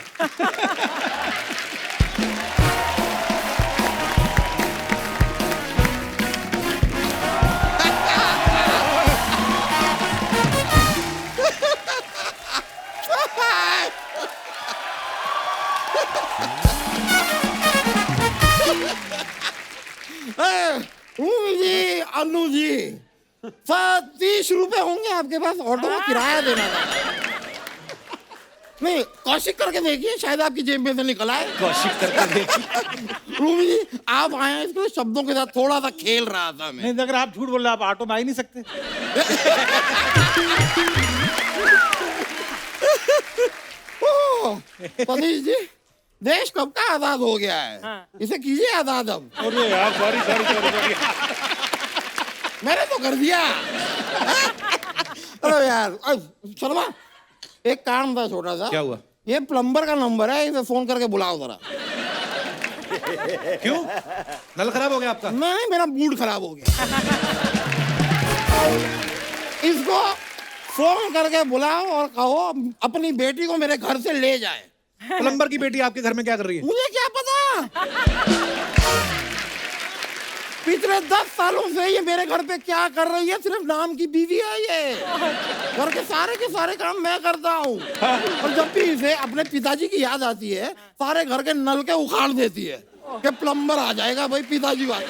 जी, अनु जी, 30 रुपए होंगे आपके पास, ऑटो का किराया देना था। नहीं, कौशिक करके देखिए, शायद आपकी जेब में से निकल आए। कौशिक करके देखिए। रूमी जी, आप आए हैं, इसके शब्दों के साथ थोड़ा सा खेल रहा था मैं। नहीं, अगर आप झूठ बोल रहे, आप ऑटो में आ ही नहीं सकते। सतीश जी, देश कब का आजाद हो गया है? हाँ। इसे कीजिए आजाद अब। अरे यार, सॉरी सॉरी सॉरी। मैंने तो कर दिया। अरे यार, शर्मा, एक काम था छोटा सा। क्या हुआ? ये प्लम्बर का नंबर है, इसे फोन करके बुलाओ जरा। क्यों? नल खराब हो गया आपका? नहीं, मेरा मूड खराब हो गया। इसको फोन करके बुलाओ और कहो अपनी बेटी को मेरे घर से ले जाए। प्लम्बर की बेटी आपके घर में क्या कर रही है? मुझे क्या पता। पिछले 10 सालों से ये मेरे घर पे क्या कर रही है, सिर्फ नाम की बीवी है ये। घर के सारे काम मैं करता हूँ। और जब भी इसे अपने पिताजी की याद आती है, सारे घर के नल के उखाड़ देती है कि प्लम्बर आ जाएगा भाई, पिताजी बात।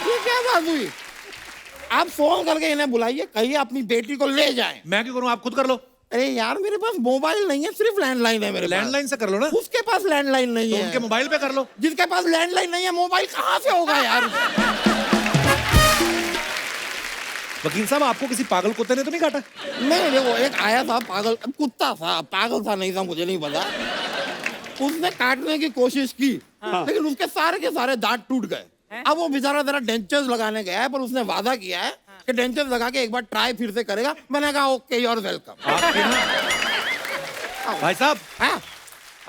ये क्या बात हुई? आप फोन करके इन्हें बुलाइए, कहिए अपनी बेटी को ले जाएं। मैं क्यों करूं? आप खुद कर लो। अरे यार, मेरे पास मोबाइल नहीं है, सिर्फ लैंडलाइन है मेरे पास। लैंडलाइन से कर लो ना। उसके पास लैंडलाइन नहीं तो है। उनके मोबाइल पे कर लो। जिसके पास लैंडलाइन नहीं है, मोबाइल कहाँ से होगा यार? वकील साहब, आपको किसी पागल कुत्ते ने तो नहीं काटा? नहीं, देखो, एक आया था पागल कुत्ता था, पागल था नहीं था मुझे नहीं पता। उसने काटने की कोशिश की, लेकिन उसके सारे के सारे दांत टूट गए। अब वो बेचारा जरा डेंचर्स लगाने गया है, पर उसने वादा किया है कि डेंचर्स लगा के एक बार ट्राई फिर से करेगा। मैंने कहा ओके, यू आर वेलकम। भाई साहब, हाँ?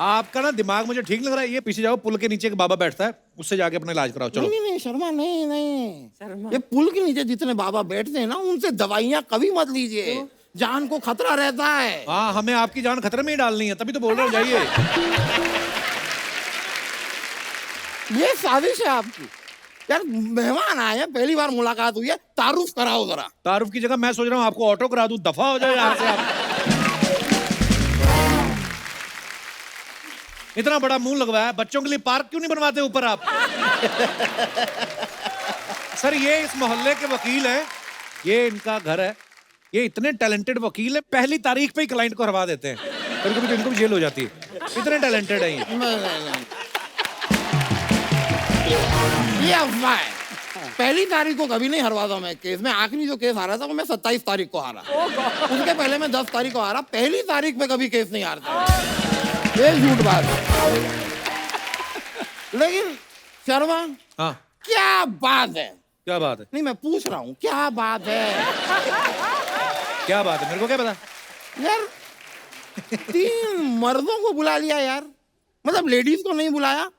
आपका ना दिमाग मुझे ठीक लग रहा है। ये पीछे जाओ, पुल के नीचे एक बाबा बैठता है, उससे जाके अपना इलाज कराओ। चलो। नहीं नहीं शर्मा, नहीं नहीं, ये पुल के नीचे जितने बाबा बैठते हैं ना, उनसे दवाइयां कभी मत लीजिए, जान को खतरा रहता है। हाँ, हमें आपकी जान खतरे में ही डालनी है, तभी तो बोल रहा हूँ जाइए। ये साजिश है आपकी। यार मेहमान आए हैं, पहली बार मुलाकात हुई है, तारुफ कराओ जरा। तारुफ की जगह मैं सोच रहा हूँ आपको ऑटो करा दूं, दफा हो जाए यहाँ से आप। इतना बड़ा मुंह लगवाया, बच्चों के लिए पार्क क्यों नहीं बनवाते ऊपर आप? सर, ये इस मोहल्ले के वकील हैं, ये इनका घर है। ये इतने टैलेंटेड वकील है, पहली तारीख पे ही क्लाइंट को हरवा देते हैं। कभी कभी तो इनको भी जेल हो जाती है, इतने टैलेंटेड है ये। नहीं। ये अफवाह है। पहली तारीख को कभी नहीं हरवाता मैं केस में। आखिरी जो केस हारा था वो मैं 27 तारीख को हारा। उसके पहले मैं 10 तारीख को हारा। पहली तारीख पे कभी केस नहीं हारता। ये झूठ बात है। लेकिन शर्मा, हाँ, क्या बात है? क्या बात है? नहीं, मैं पूछ रहा हूँ क्या बात है? क्या बात है, मेरे को क्या पता? यार 3 मर्दों को बुला लिया यार, मतलब लेडीज को नहीं बुलाया।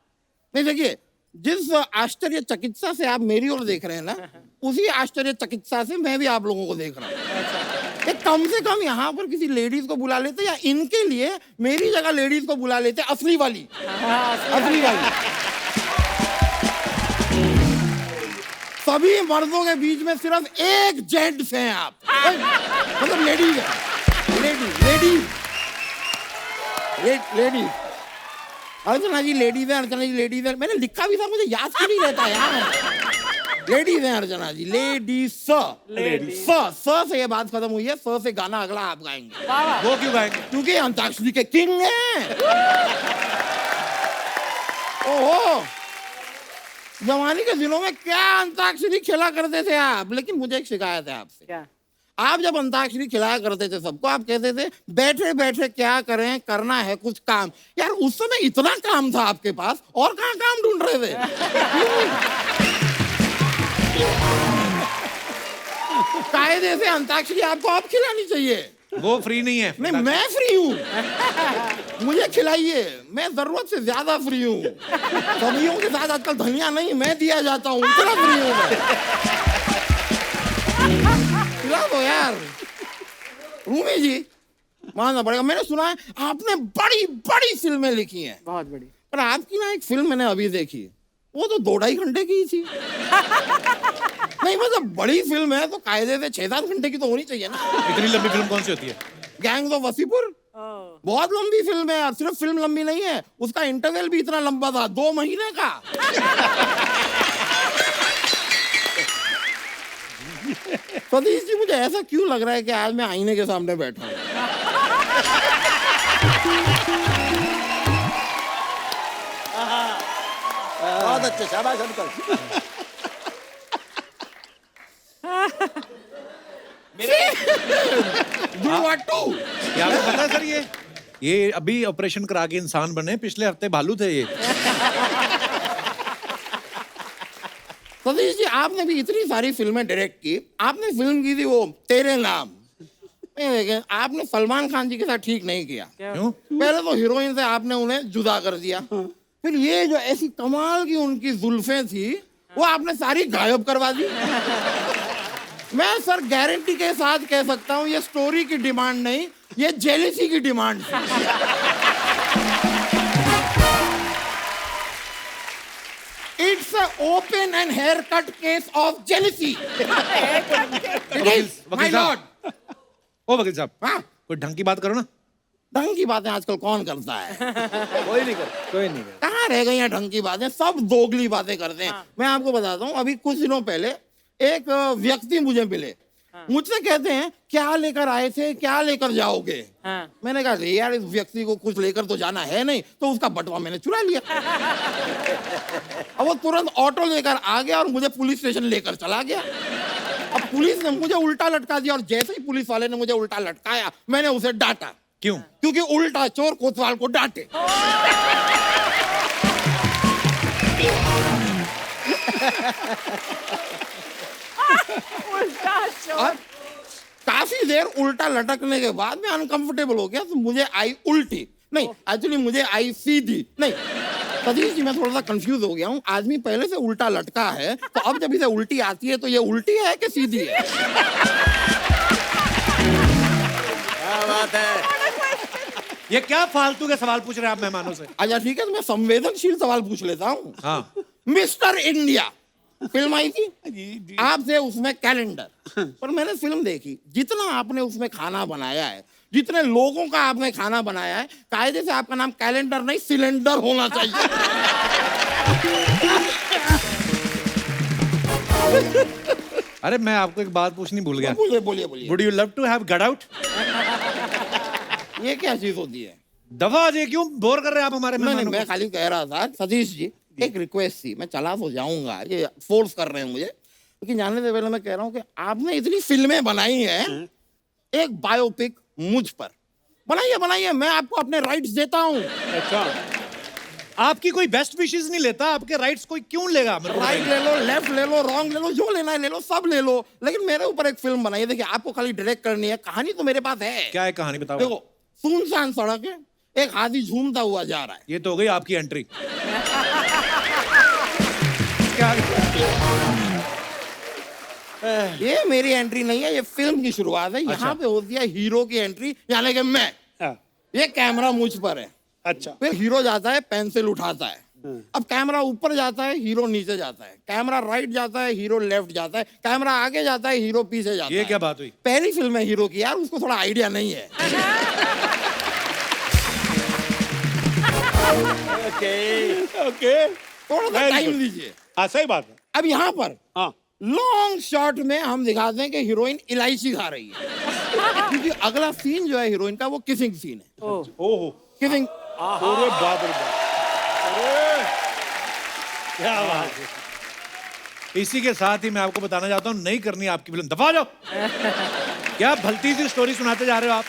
नहीं देखिए, जिस आश्चर्य चिकित्सा से आप मेरी ओर देख रहे हैं ना, उसी आश्चर्य चिकित्सा से मैं भी आप लोगों को देख रहा हूँ। कम से कम यहाँ पर किसी लेडीज को बुला लेते, या इनके लिए मेरी जगह लेडीज को बुला लेते, असली वाली। असली वाली। सभी मर्दों के बीच में सिर्फ एक जेंट्स हैं आप, मतलब लेडीज है। लेडीज अर्चना जी लेडीज है, अर्चना जी लेडीज है। मैंने लिखा भी था, मुझे याद क्यों नहीं रहता यार। लेडीज है अर्चना जी, लेडीज। स से ये बात खत्म हुई है। स से गाना अगला आप गाएंगे। वो क्यों गाएंगे? क्योंकि अंताक्षरी के किंग हैं। ओहो, जवानी के दिनों में क्या अंताक्षरी खेला करते थे आप। लेकिन मुझे एक शिकायत है आपसे। क्या? आप जब अंताक्षरी खिलाया करते थे सबको, आप कहते थे बैठे बैठे क्या करें, करना है कुछ काम। यार उस समय इतना काम था आपके पास, और कहाँ काम ढूंढ रहे थे? कायदे से अंताक्षरी आपको अब खिलानी चाहिए। वो फ्री नहीं है। नहीं, मैं फ्री हूँ, मुझे खिलाइए। मैं जरूरत से ज्यादा फ्री हूँ। सब्जियों के साथ आजकल धनिया नहीं, मैं दिया जाता हूँ, इतना फ्री हूँ मैं। खिला दो यार। रूमी जी, मानना पड़ेगा, मैंने सुना है आपने बड़ी बड़ी फिल्में लिखी हैं। बहुत बड़ी। पर आपकी ना एक फिल्म मैंने अभी देखी, वो तो 2-2.5 घंटे की ही थी। नहीं मतलब बड़ी फिल्म है तो कायदे से 6-7 घंटे की तो होनी चाहिए ना। इतनी लंबी फिल्म कौन सी होती है? गैंग्स ऑफ वसीपुर बहुत लंबी फिल्म है, और सिर्फ फिल्म लंबी नहीं है, उसका इंटरवल भी इतना लंबा था, 2 महीने का। सतीश जी, मुझे ऐसा क्यों लग रहा है कि आज मैं आईने के सामने बैठा हूँ? बहुत अच्छे, शाबाश अंकल। दुर्वाटू। क्या आपको पता है सर, ये अभी ऑपरेशन करा के इंसान बने, पिछले हफ्ते भालू थे ये। सतीश जी, आपने भी इतनी सारी फिल्में डायरेक्ट की। आपने फिल्म की थी वो तेरे नाम। देखें, आपने सलमान खान जी के साथ ठीक नहीं किया। क्यों? पहले तो हीरोइन से आपने उन्हें जुदा कर दिया, फिर ये जो ऐसी कमाल की उनकी जुल्फें थी वो आपने सारी गायब करवा दी। मैं सर गारंटी के साथ कह सकता हूँ, ये स्टोरी की डिमांड नहीं, ये जेलिसी की डिमांड थी। It's an open and haircut case of jealousy. It is, my lord. ओ वकील साहब, हाँ, कोई ढंग की बात करो ना। ढंग की बातें आजकल कौन करता है? कोई नहीं कर। कहाँ रह गई हैं ढंग की बातें? सब दोगली बातें करते हैं। मैं आपको बताता हूँ, अभी कुछ दिनों पहले एक व्यक्ति मुझे मिले, मुझसे कहते हैं क्या लेकर आए थे, क्या लेकर जाओगे? मैंने कहा यार इस व्यक्ति को कुछ लेकर तो जाना है नहीं, तो उसका बटवा मैंने चुरा लिया। अब वो तुरंत ऑटो लेकर आ गया और मुझे पुलिस स्टेशन लेकर चला गया। अब पुलिस ने मुझे उल्टा लटका दिया, और जैसे ही पुलिस वाले ने मुझे उल्टा लटकाया, मैंने उसे डांटा। क्यों? क्योंकि उल्टा चोर कोतवाल को डांटे। उल्टा शॉट। और काफी देर उल्टा लटकने के बाद मैं अनकंफर्टेबल हो गया, तो मुझे आई उल्टी, नहीं एक्चुअली मुझे आई सीधी। नहीं सतीश जी, मैं थोड़ा सा कंफ्यूज हो गया हूँ। आदमी पहले से उल्टा लटका है, तो अब जब इसे उल्टी आती है तो ये उल्टी है कि सीधी है? क्या बात है। ये क्या फालतू के सवाल पूछ रहे हैं आप मेहमानों से? अच्छा ठीक है, तो मैं संवेदनशील सवाल पूछ लेता हूँ। हाँ। मिस्टर इंडिया फिल्म आई थी, आपसे उसमें कैलेंडर, पर मैंने फिल्म देखी, जितना आपने उसमें खाना बनाया है, जितने लोगों का आपने खाना बनाया है, कायदे से आपका नाम कैलेंडर नहीं सिलेंडर होना चाहिए। अरे मैं आपको एक बात पूछनी भूल गया। बोलिए बोलिए बोलिए। Would you love to have got out? ये क्या चीज होती है? दवा ये क्यों बोर कर रहे हैं आप हमारे नहीं नहीं, मेहमानों मैं को? खाली कह रहा था सतीश जी, एक रिक्वेस्ट थी, मैं चला तो जाऊंगा, ये फोर्स कर रहे हैं मुझे, लेकिन जानने से पहले मैं कह रहा हूँ कि आपने इतनी फिल्में बनाई हैं, एक बायोपिक मुझ पर बनाइए बनाइए, मैं आपको अपने राइट्स देता हूँ। अच्छा, आपकी कोई बेस्ट विशेस नहीं लेता, आपके राइट्स कोई क्यों लेगा? मेरे को राइट बताइए। ले लो, लेफ्ट ले लो, रॉन्ग ले लो, जो लेना है ले लो, सब ले लो, लेकिन मेरे ऊपर एक फिल्म बनाइए। देखिए आपको खाली डायरेक्ट करनी है, कहानी तो मेरे पास है। क्या है कहानी बताओ? देखो, सुनसान सड़क है, एक हाथी झूमता हुआ जा रहा है। ये तो हो गई आपकी एंट्री। क्या? ये मेरी एंट्री नहीं है, ये फिल्म की शुरुआत है। यहाँ पे होती है हीरो की एंट्री, यानी कि मैं। हाँ, ये कैमरा मुझ पर है, अच्छा, फिर हीरो जाता है, पेंसिल उठाता है। अब कैमरा ऊपर जाता है, हीरो नीचे जाता है, कैमरा राइट जाता है, हीरो लेफ्ट जाता है, कैमरा आगे जाता है, हीरो पीछे जाता है। ये क्या बात हुई? पहली फिल्म है हीरो की यार, उसको थोड़ा आइडिया नहीं है। ओके, थोड़ा सा Very टाइम good. दीजिए। हाँ सही बात है। अब यहाँ पर हाँ, लॉन्ग शॉट में हम दिखाते हैं कि हीरोइन इलायची खा रही है, क्योंकि अगला सीन जो है हीरोइन का वो किसिंग सीन है। ओहो, किसिंग अरे बाप रे बाप, अरे क्या बात है। इसी के साथ ही मैं आपको बताना चाहता हूँ, नहीं करनी आपकी फिल्म, दफा हो जाओ। क्या भलती सी स्टोरी सुनाते जा रहे हो आप?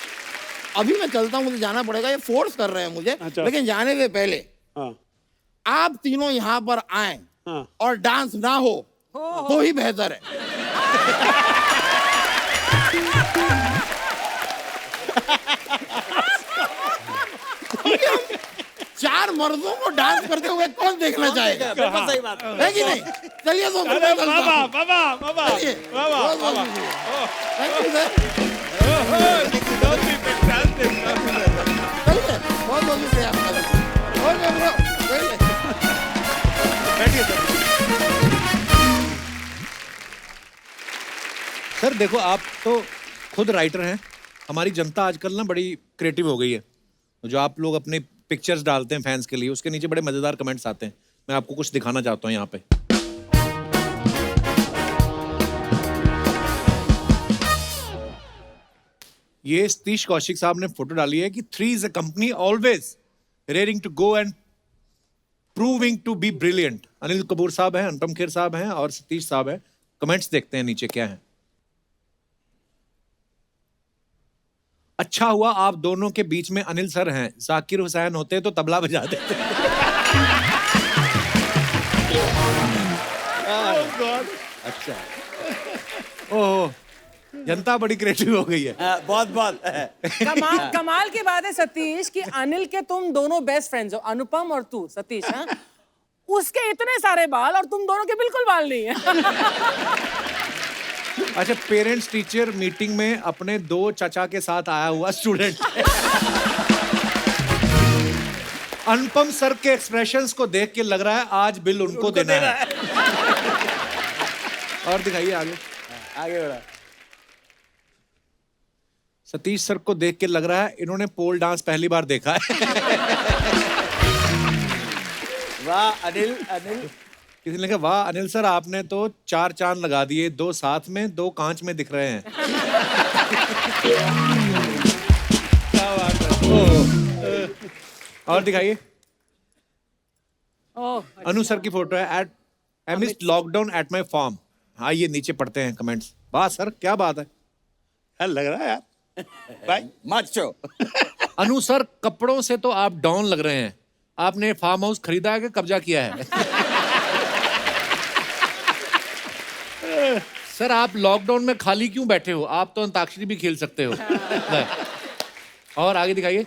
अभी मैं चलता हूँ, मुझे जाना पड़ेगा, ये फोर्स कर रहे हैं मुझे। अच्छा। लेकिन जाने से पहले हाँ, आप तीनों यहाँ पर आए हाँ, और डांस ना हो तो ही बेहतर है। क्योंकि हम चार मर्दों को डांस करते हुए कौन देखना चाहेगा? बिल्कुल सही बात है। है कि नहीं? चलिए तो अरे बाबा बाबा बाबा चलिए। बाबा बहुत बहुत बाबा, शुक्रिया। Thank you, sir। fantastic, fantastic. चलिए, बहुत बहुत शुक्रिया आपका। ओके ब्रो, चलिए। बैठिए सर। सर देखो, आप तो खुद राइटर हैं, हमारी जनता आजकल ना बड़ी क्रिएटिव हो गई है। जो आप लोग अपने पिक्चर्स डालते हैं फैंस के लिए, उसके नीचे बड़े मजेदार कमेंट्स आते हैं। मैं आपको कुछ दिखाना चाहता हूँ यहाँ पे। ये सतीश कौशिक साहब ने फोटो डाली है कि 3 is a company always raring to go and proving to be brilliant. Anil Kapoor साहब हैं, अनुपम खेर साहब हैं और सतीश साहब हैं। कमेंट्स देखते हैं नीचे क्या है। अच्छा हुआ आप दोनों के बीच में अनिल सर हैं, जाकिर हुसैन होते तो तबला बजा देते। अच्छा, ओह, जनता बड़ी क्रिएटिव हो गई है। बहुत बहुत। कमाल कमाल की बात है सतीश कि अनिल के तुम दोनों बेस्ट फ्रेंड्स हो, अनुपम और तू सतीश। हाँ, उसके इतने सारे बाल और तुम दोनों के बिल्कुल बाल नहीं है। अच्छा, पेरेंट्स टीचर मीटिंग में अपने 2 चाचा के साथ आया हुआ स्टूडेंट। अनुपम सर के एक्सप्रेशंस को देख के लग रहा है आज बिल उनको देना है। और दिखाइए आगे। आगे बढ़ा। सतीश सर को देख के लग रहा है इन्होंने पोल डांस पहली बार देखा है। वाह अनिल, अनिल। किसी ने कहा वाह अनिल सर, आपने तो 4 चांद लगा दिए, 2 साथ में 2 कांच में दिख रहे हैं। क्या बात है। ओह। और दिखाइए। ओह, अनु सर की फोटो है। At I missed lockdown at my farm. हाँ, ये नीचे पढ़ते हैं कमेंट्स। वाह सर, क्या बात है। यार लग रहा है यार, भाई माचो। अनु सर, कपड़ों से तो आप डॉन लग रहे हैं। आपने फार्म हाउस खरीदा है कि कब्जा किया है? सर आप लॉकडाउन में खाली क्यों बैठे हो? आप तो अंताक्षरी भी खेल सकते हो। और आगे दिखाइए।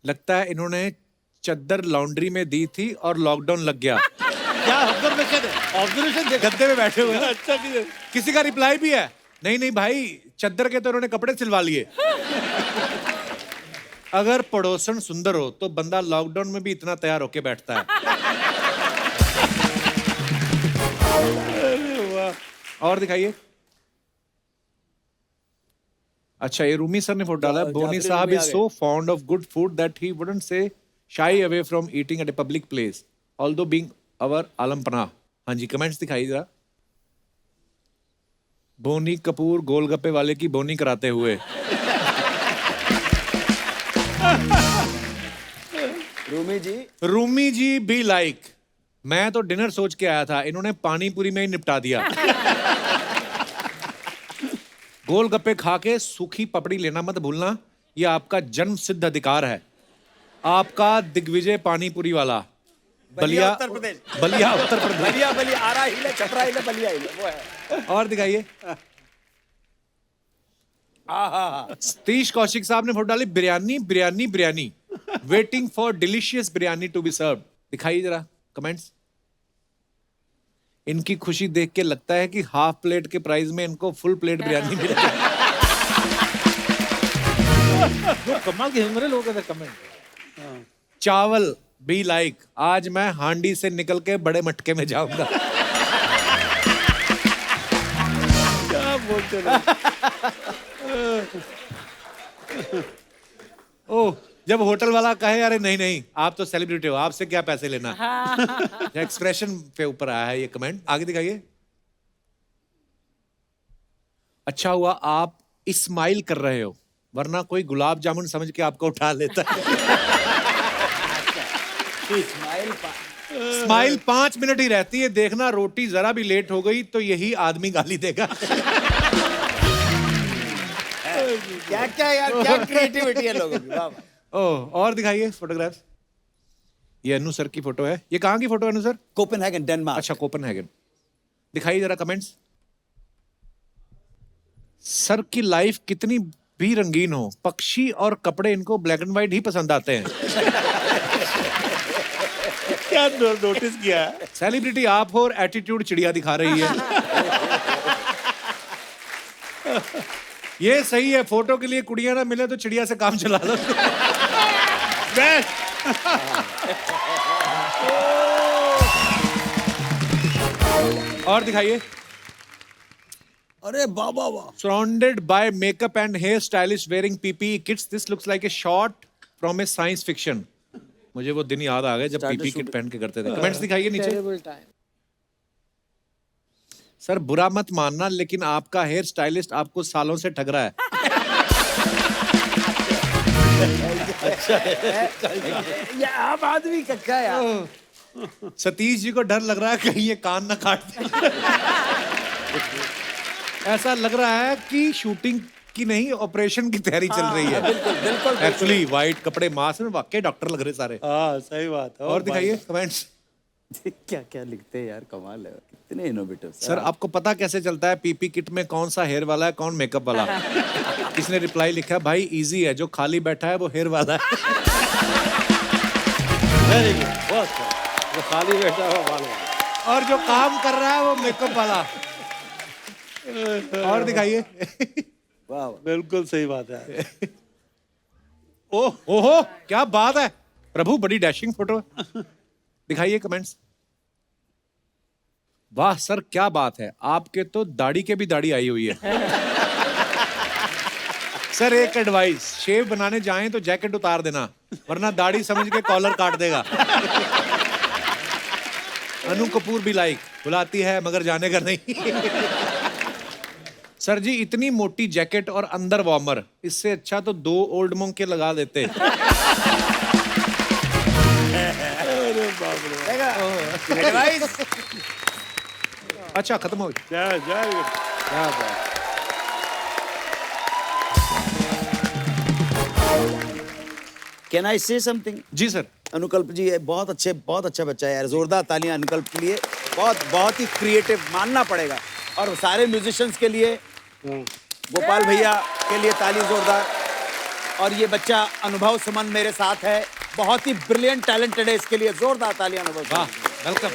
लगता है इन्होंने चद्दर लॉन्ड्री में दी थी और लॉकडाउन लग गया। क्या ऑब्जर्वेशन है? ऑब्जर्वेशन गद्दे में बैठे हुए हैं। अच्छा किसी का रिप्लाई भी है? नहीं नहीं भाई, चद्दर के तो इन्होंने कपड़े सिलवा लिए। अगर पड़ोसन सुंदर हो तो बंदा लॉकडाउन में भी इतना तैयार होके बैठता है। और दिखाइए। अच्छा ये रूमी सर ने फोटो डाला है। बोनी साहब is so fond of good food that he wouldn't say shy away from eating at a public place although being our आलमपना। हाँ जी कमेंट्स दिखाइए जरा। बोनी कपूर गोलगप्पे वाले की बोनी कराते हुए। रूमी जी बी लाइक, मैं तो डिनर सोच के आया था, इन्होंने पानी पूरी में ही निपटा दिया। गोलगप्पे खा के सूखी पपड़ी लेना मत भूलना, ये आपका जन्म सिद्ध अधिकार है। आपका दिग्विजय पानीपुरी वाला बलिया उत्तर प्रदेश। बलिया उत्तर प्रदेश। बलिया बलिया आरा हिले छपरा हिले बलिया हिले वो है। और दिखाइए। सतीश कौशिक साहब ने फोटो डाली। Biryani biryani biryani, waiting for delicious biryani to be serve. दिखाइए जरा कमेंट्स। इनकी खुशी देख के लगता है कि हाफ प्लेट के प्राइस में इनको फुल प्लेट बिरयानी मिल गई। कमाल के हमारे लोगों का कमेंट। चावल बी लाइक, आज मैं हांडी से निकल के बड़े मटके में जाऊंगा। क्या बोलते रहे। ओह, जब होटल वाला कहे अरे नहीं नहीं आप तो सेलिब्रिटी हो, आपसे क्या पैसे लेना। एक्सप्रेशन पे ऊपर आया है ये कमेंट। आगे दिखाइए। अच्छा हुआ आप स्माइल कर रहे हो, वरना कोई गुलाब जामुन समझ के आपको उठा लेता है। स्माइल 5 मिनट ही रहती है, देखना रोटी जरा भी लेट हो गई तो यही आदमी गाली देगा। क्या क्या यार, क्या क्रिएटिविटी है लोगों की। वाह वाह। ओह, और दिखाइए फोटोग्राफ्स। ये अनु सर की फोटो है। ये कहाँ की फोटो है अनु सर? Copenhagen Denmark. अच्छा कोपेनहेगन। दिखाइए जरा कमेंट्स। सर की लाइफ कितनी भी रंगीन हो, पक्षी और कपड़े इनको ब्लैक एंड व्हाइट ही पसंद आते हैं। क्या नोटिस किया है? सेलिब्रिटी आप हो और एटीट्यूड चिड़िया दिखा रही है। ये सही है, फोटो के लिए कुड़िया ना मिले तो चिड़िया से काम चला लो। और दिखाइए। अरे बाबा वाह। Surrounded by makeup and hairstylists wearing PPE kits, this looks like a shot from a science fiction. मुझे वो दिन याद आ गए जब PPE किट पहन के करते थे। कमेंट्स दिखाइए नीचे। सर बुरा मत मानना, लेकिन आपका हेयर स्टाइलिस्ट आपको सालों से ठग रहा है। ये आप आदमी कच्चा यार। सतीश जी को डर लग रहा है कहीं ये कान ना काट दे। ऐसा लग रहा है कि शूटिंग की नहीं ऑपरेशन की तैयारी चल रही है। बिल्कुल एक्चुअली व्हाइट कपड़े, मास्क में वाकई डॉक्टर लग रहे सारे। हाँ सही बात है। और दिखाइए कमेंट्स। क्या क्या लिखते हैं यार, कमाल है, कितने इनोवेटिव। सर आपको पता कैसे चलता है पीपी किट में कौन सा हेयर वाला है कौन मेकअप वाला? किसने रिप्लाई लिखा है, भाई इजी है, जो खाली बैठा है वो हेयर वाला है। वेरी गुड, बहुत जो खाली बैठा हुआ बाल वाला। और जो काम कर रहा है वो मेकअप वाला। और दिखाइए। वाह बिल्कुल सही बात है। ओह ओहो क्या बात है प्रभु, बड़ी डैशिंग फोटो। दिखाइए कमेंट्स। वाह सर क्या बात है, आपके तो दाढ़ी के भी दाढ़ी आई हुई है। सर एक एडवाइस, शेव बनाने जाएं तो जैकेट उतार देना, वरना दाढ़ी समझ के कॉलर काट देगा। अनु कपूर भी लाइक, बुलाती है मगर जाने का नहीं। सर जी इतनी मोटी जैकेट और अंदर वार्मर, इससे अच्छा तो 2 ओल्ड मोंग के लगा देते। अच्छा खत्म हो गया। कैन आई से समथिंग? जी सर। अनुकल्प जी बहुत अच्छा बच्चा है यार, जोरदार तालियां अनुकल्प के लिए। बहुत ही क्रिएटिव मानना पड़ेगा। और सारे म्यूजिशियंस के लिए गोपाल भैया के लिए ताली जोरदार। और ये बच्चा अनुभव सुमन मेरे साथ है, बहुत ही ब्रिलियंट टैलेंटेड है, इसके लिए जोरदार ताली अनुभव सुमन। वाह, वेलकम।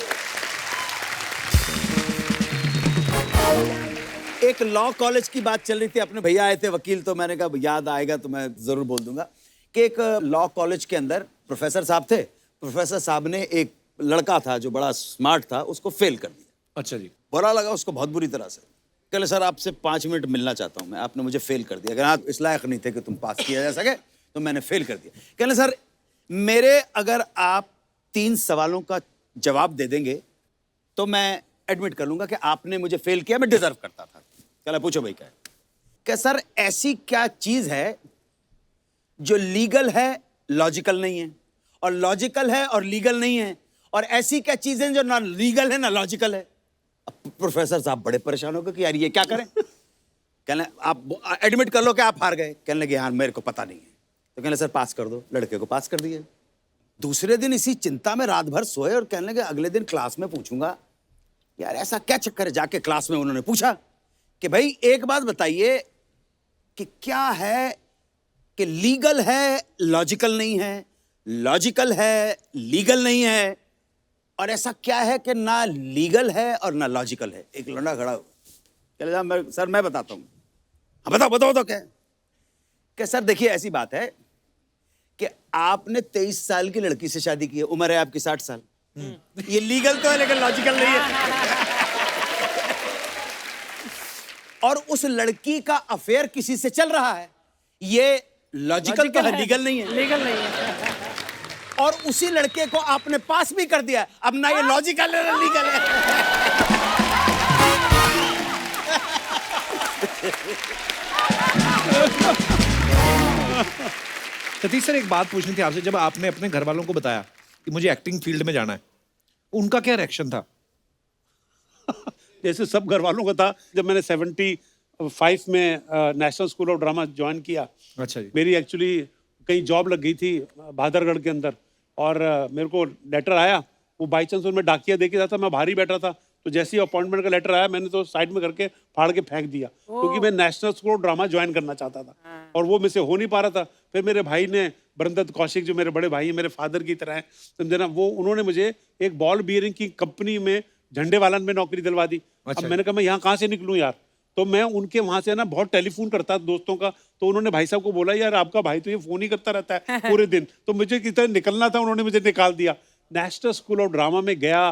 एक लॉ कॉलेज की बात चल रही थी, अपने भैया आए थे वकील, तो मैंने कहा याद आएगा तो मैं जरूर बोल दूंगा कि एक लॉ कॉलेज के अंदर प्रोफेसर साहब थे। प्रोफेसर साहब ने एक लड़का था जो बड़ा स्मार्ट था, उसको फेल कर दिया। अच्छा जी। बुरा लगा उसको बहुत बुरी तरह से। कहले सर आपसे 5 मिनट मिलना चाहता हूं मैं, आपने मुझे फेल कर दिया, अगर आप इस लायक नहीं थे कि तुम पास किया जा सके तो मैंने फेल कर दिया। कहले सर मेरे अगर आप 3 सवालों का जवाब दे देंगे तो मैं एडमिट कर लूंगा कि आपने मुझे फेल किया, मैं डिजर्व करता था। कहला पूछो भाई क्या है? क्या सर ऐसी क्या चीज है जो लीगल है लॉजिकल नहीं है, और लॉजिकल है और लीगल नहीं है, और ऐसी क्या चीजें जो ना लीगल है ना लॉजिकल है? अब प्रोफेसर साहब बड़े परेशान हो गए कि यार ये क्या करें। कहने आप एडमिट कर लो कि आप हार गए। कहने लगे यार मेरे को पता नहीं है। तो कहने सर पास कर दो। लड़के को पास कर दिए। दूसरे दिन इसी चिंता में रात भर सोए और कहने लगे अगले दिन क्लास में पूछूंगा यार ऐसा क्या चक्कर है। जाके क्लास में उन्होंने पूछा कि भाई एक बात बताइए कि क्या है कि लीगल है लॉजिकल नहीं है, लॉजिकल है लीगल नहीं है, और ऐसा क्या है कि ना लीगल है और ना लॉजिकल है। एक लौंडा खड़ा हो चले सर मैं बताता हूं। हाँ बताओ बताओ तो क्या है? कि सर देखिए ऐसी बात है कि आपने 23 साल की लड़की से शादी की है, उम्र है आपकी 60 साल। ये लीगल तो है लेकिन लॉजिकल नहीं है। और उस लड़की का अफेयर किसी से चल रहा है, ये लॉजिकल तो है, लीगल नहीं है। लीगल नहीं है। और उसी लड़के को आपने पास भी कर दिया। अब ना ये लॉजिकल है ना लीगल है। सतीश सर एक बात पूछनी थी आपसे, जब आपने अपने घर वालों को बताया कि मुझे एक्टिंग फील्ड में जाना है, उनका क्या रिएक्शन था? जैसे सब घर वालों का था। जब मैंने 75 में national school of drama join किया, अच्छा जी। मेरी एक्चुअली कहीं जॉब लग गई थी बहादुरगढ़ के अंदर, और मेरे को लेटर आया। वो बाई चांस उनमें डाकिया दे के जाता, मैं बाहर ही बैठा था, तो जैसे ही अपॉइंटमेंट का लेटर आया मैंने तो साइड में करके फाड़ के फेंक दिया, क्योंकि मैं national school of drama join करना चाहता था और वो मुझसे हो नहीं पा रहा था। फिर मेरे भाई ने, बरनदत्त कौशिक जो मेरे बड़े भाई हैं, मेरे फादर की तरह हैं, समझे ना, वो उन्होंने मुझे एक बॉल बियरिंग की कंपनी में झंडेवालन में नौकरी दिलवा दी। अब मैंने कहा मैं यहाँ कहाँ से निकलूँ यार, तो मैं उनके वहां से ना बहुत टेलीफोन करता दोस्तों का, तो उन्होंने भाई साहब को बोला यार आपका भाई तो ये फोन ही करता रहता है पूरे दिन, तो मुझे कितना निकलना था, उन्होंने मुझे निकाल दिया। नेशनल स्कूल ऑफ ड्रामा में गया,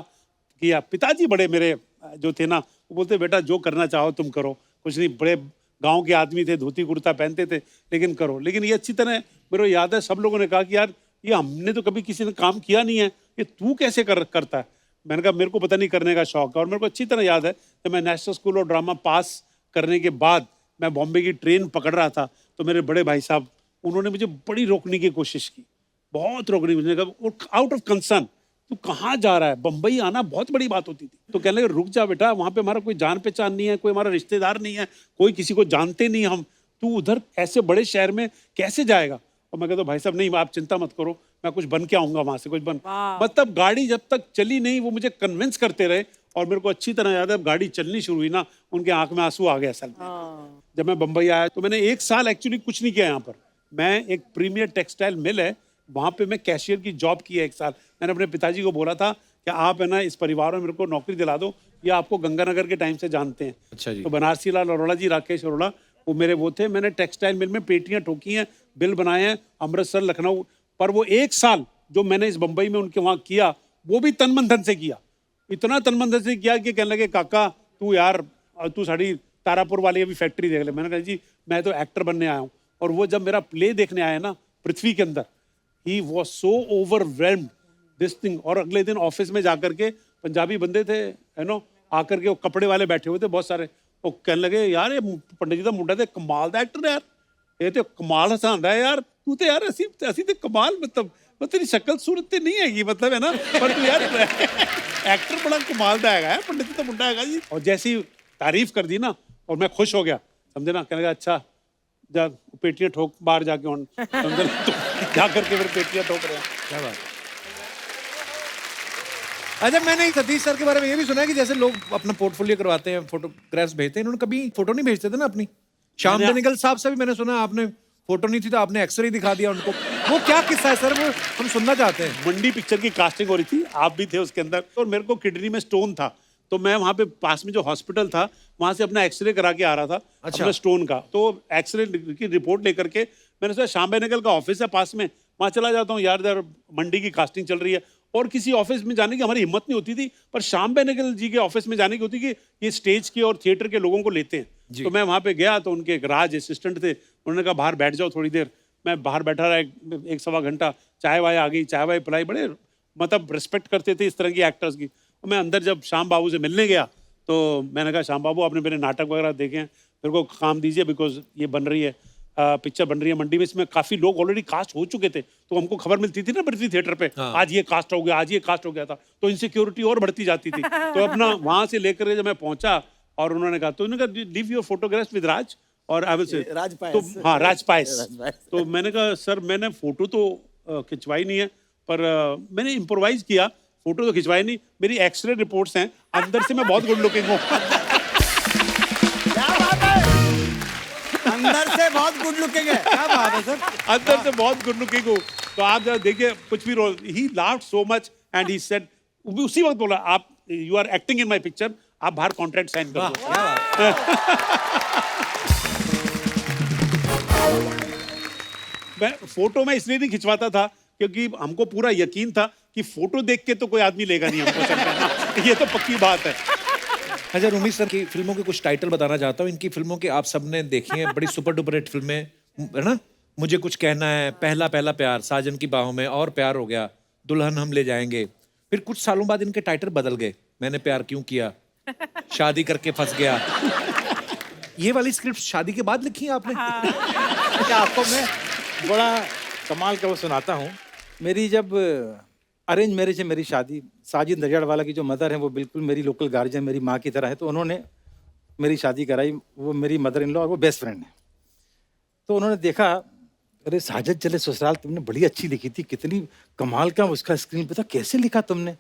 किया। पिताजी बड़े मेरे जो थे ना, वो बोलते बेटा जो करना चाहो तुम करो, कुछ नहीं, बड़े गाँव के आदमी थे, धोती कुर्ता पहनते थे, लेकिन करो। लेकिन ये अच्छी तरह मेरे को याद है सब लोगों ने कहा कि यार ये हमने तो कभी किसी ने काम किया नहीं है, ये तू कैसे करता है। मैंने कहा मेरे को पता नहीं करने का शौक है। और मेरे को अच्छी तरह याद है जब मैं नेशनल स्कूल ऑफ ड्रामा पास करने के बाद मैं बॉम्बे की ट्रेन पकड़ रहा था, तो मेरे बड़े भाई साहब उन्होंने मुझे बड़ी रोकने की कोशिश की, बहुत रोकने की। मैंने कहा आउट ऑफ कंसर्न, तू कहाँ जा रहा है, बम्बई आना बहुत बड़ी बात होती थी। तो कहने लगे रुक जा बेटा, वहाँ पे हमारा कोई जान पहचान नहीं है, कोई हमारा रिश्तेदार नहीं है, कोई किसी को जानते नहीं हम, तू उधर ऐसे बड़े शहर में कैसे जाएगा। और मैं कहता भाई साहब नहीं आप चिंता मत करो, मैं कुछ बन के आऊंगा वहां से, कुछ बन। मतलब गाड़ी जब तक चली नहीं वो मुझे कन्विंस करते रहे, और मेरे को अच्छी तरह याद है गाड़ी चलनी शुरू हुई ना, उनके आंख में आंसू आ गया असल में। जब मैं बम्बई आया तो मैंने 1 साल एक्चुअली कुछ नहीं किया यहाँ पर। मैं एक प्रीमियर टेक्सटाइल मिल है वहाँ पे मैं कैशियर की जॉब की है 1 साल। मैंने अपने पिताजी को बोला था कि आप है ना इस परिवार में मेरे को नौकरी दिला दो, ये आपको गंगानगर के टाइम से जानते हैं। अच्छा जी। तो बनारसी लाल अरोड़ा जी, राकेश अरोड़ा, वो मेरे वो थे। मैंने टेक्सटाइल मिल में पेटियां ठोकी हैं, बिल बनाए हैं, अमृतसर लखनऊ। पर वो 1 साल जो मैंने इस बम्बई में उनके वहाँ किया, वो भी तन मन धन से किया, इतना तन मन धन से किया कि कहने लगे काका तू यार तू साड़ी तारापुर वाली अभी फैक्ट्री देख ले। मैंने कहा जी मैं तो एक्टर बनने आया हूँ। और वो जब मेरा प्ले देखने आया ना पृथ्वी के अंदर, he was so overwhelmed this thing. और अगले दिन ऑफिस में जाकर के पंजाबी बंदे थे है नो, आकर के वो कपड़े वाले बैठे हुए थे बहुत सारे, वो कहने लगे यार ये पंडित जी का मुंडा तो कमाल दा एक्टर है यार, ये तो कमाल हसांदा है यार, तू तो यार असी तो कमाल, मतलब तेरी शक्ल सूरत तो नहीं हैगी, मतलब है ना, पर तू यार एक्टर बड़ा कमाल दा है, पंडित जी तो मुंडा है जी। और जैसी तारीफ कर दी ना, और मैं खुश हो गया, समझे ना। कहने लगा अच्छा जा पेटियां ठोक बाहर जाके, और समझे ना, तो जा करके फिर पेटियां ठोक रहे हैं। क्या बात। अच्छा, मैंने सतीश सर के बारे में ये भी सुना है कि जैसे लोग अपना पोर्टफोलियो करवाते हैं, फोटोग्राफ्स भेजते हैं, इन्होंने कभी फोटो नहीं भेजते थे ना अपनी। श्याम बेनेगल साहब से भी मैंने सुना आपने फोटो नहीं थी तो आपने एक्सरे दिखा दिया उनको। वो क्या किस्सा है सर, वो हम सुनना चाहते हैं। मंडी पिक्चर की कास्टिंग हो रही थी, आप भी थे उसके अंदर, और मेरे को किडनी में स्टोन था, तो मैं वहाँ पे पास में जो हॉस्पिटल था वहाँ से अपना एक्सरे करा के आ रहा था, अपना स्टोन का। तो एक्सरे की रिपोर्ट लेकर के मैंने सोचा श्याम बेनेगल का ऑफिस है पास में, वहाँ चला जाता हूँ यार, इधर मंडी की कास्टिंग चल रही है। और किसी ऑफिस में जाने की हमारी हिम्मत नहीं होती थी, पर श्याम बेनेगल जी के ऑफिस में जाने की होती कि ये स्टेज के और थिएटर के लोगों को लेते हैं। तो मैं वहाँ पे गया तो उनके एक राज असिस्टेंट थे, उन्होंने कहा बाहर बैठ जाओ थोड़ी देर। मैं बाहर बैठा रहा एक सवा घंटा, चाय वाय आ गई, चाय वाय पिलाई, बड़े मतलब रिस्पेक्ट करते थे इस तरह की एक्टर्स की। और मैं अंदर जब श्याम बाबू से मिलने गया तो मैंने कहा श्याम बाबू आपने मेरे नाटक वगैरह देखे हैं, मेरे को काम दीजिए, बिकॉज ये बन रही है पिक्चर बन रही है मंडी में, इसमें काफी लोग ऑलरेडी कास्ट हो चुके थे, तो हमको खबर मिलती थी ना पृथ्वी थिएटर पे, आज ये कास्ट हो गया, आज ये कास्ट हो गया था, तो इनसिक्योरिटी और बढ़ती जाती थी। तो अपना वहां से लेकर के जब मैं पहुंचा और उन्होंने कहा, तो उन्होंने कहा लीव योर फोटोग्राफ्स विद राज और आई विल से राज पायस। तो हाँ राज पायस। तो मैंने कहा सर मैंने फोटो तो खिंचवाई नहीं है, पर मैंने इम्प्रोवाइज किया, फोटो तो खिंचवाई नहीं, मेरी एक्सरे रिपोर्ट्स हैं, अंदर से मैं बहुत गुड लुकिंग हूँ। अंदर से बहुत गुड लुकिंग है। क्या बात है सर। अंदर से बहुत गुड लुकिंग हूँ। तो आप जरा देखिए कुछ भी role, he laughed so much and he said, उसी वक्त बोला आप you are acting in my picture, आप बाहर कॉन्ट्रैक्ट साइन कर दो। मैं फोटो में इसलिए नहीं खिंचवाता था क्योंकि हमको पूरा यकीन था कि फोटो देख के तो कोई आदमी लेगा नहीं हमको सर, ये तो पक्की बात है। अच्छा, रूमी सर की फिल्मों के कुछ टाइटल बताना चाहता हूँ। इनकी फिल्मों के आप सबने देखी हैं, बड़ी सुपर डुपर हिट फिल्में है ना। मुझे कुछ कहना है, पहला पहला प्यार, साजन की बाहों में, और प्यार हो गया, दुल्हन हम ले जाएंगे। फिर कुछ सालों बाद इनके टाइटल बदल गए, मैंने प्यार क्यों किया, शादी करके फंस गया। ये वाली स्क्रिप्ट शादी के बाद लिखी है आपने? अच्छा, आपको मैं बड़ा कमाल का वो सुनाता हूँ। मेरी जब अरेंज मैरिज है, मेरी शादी, साजिद नडियाडवाला की जो मदर है वो बिल्कुल मेरी लोकल गार्जियन, मेरी माँ की तरह है, तो उन्होंने मेरी शादी कराई। वो मेरी मदर इन लॉ और वो बेस्ट फ्रेंड है। तो उन्होंने देखा, अरे साजिद चले ससुराल, तुमने बड़ी अच्छी लिखी थी, कितनी कमाल का उसका स्क्रीन पे था, कैसे लिखा तुमने,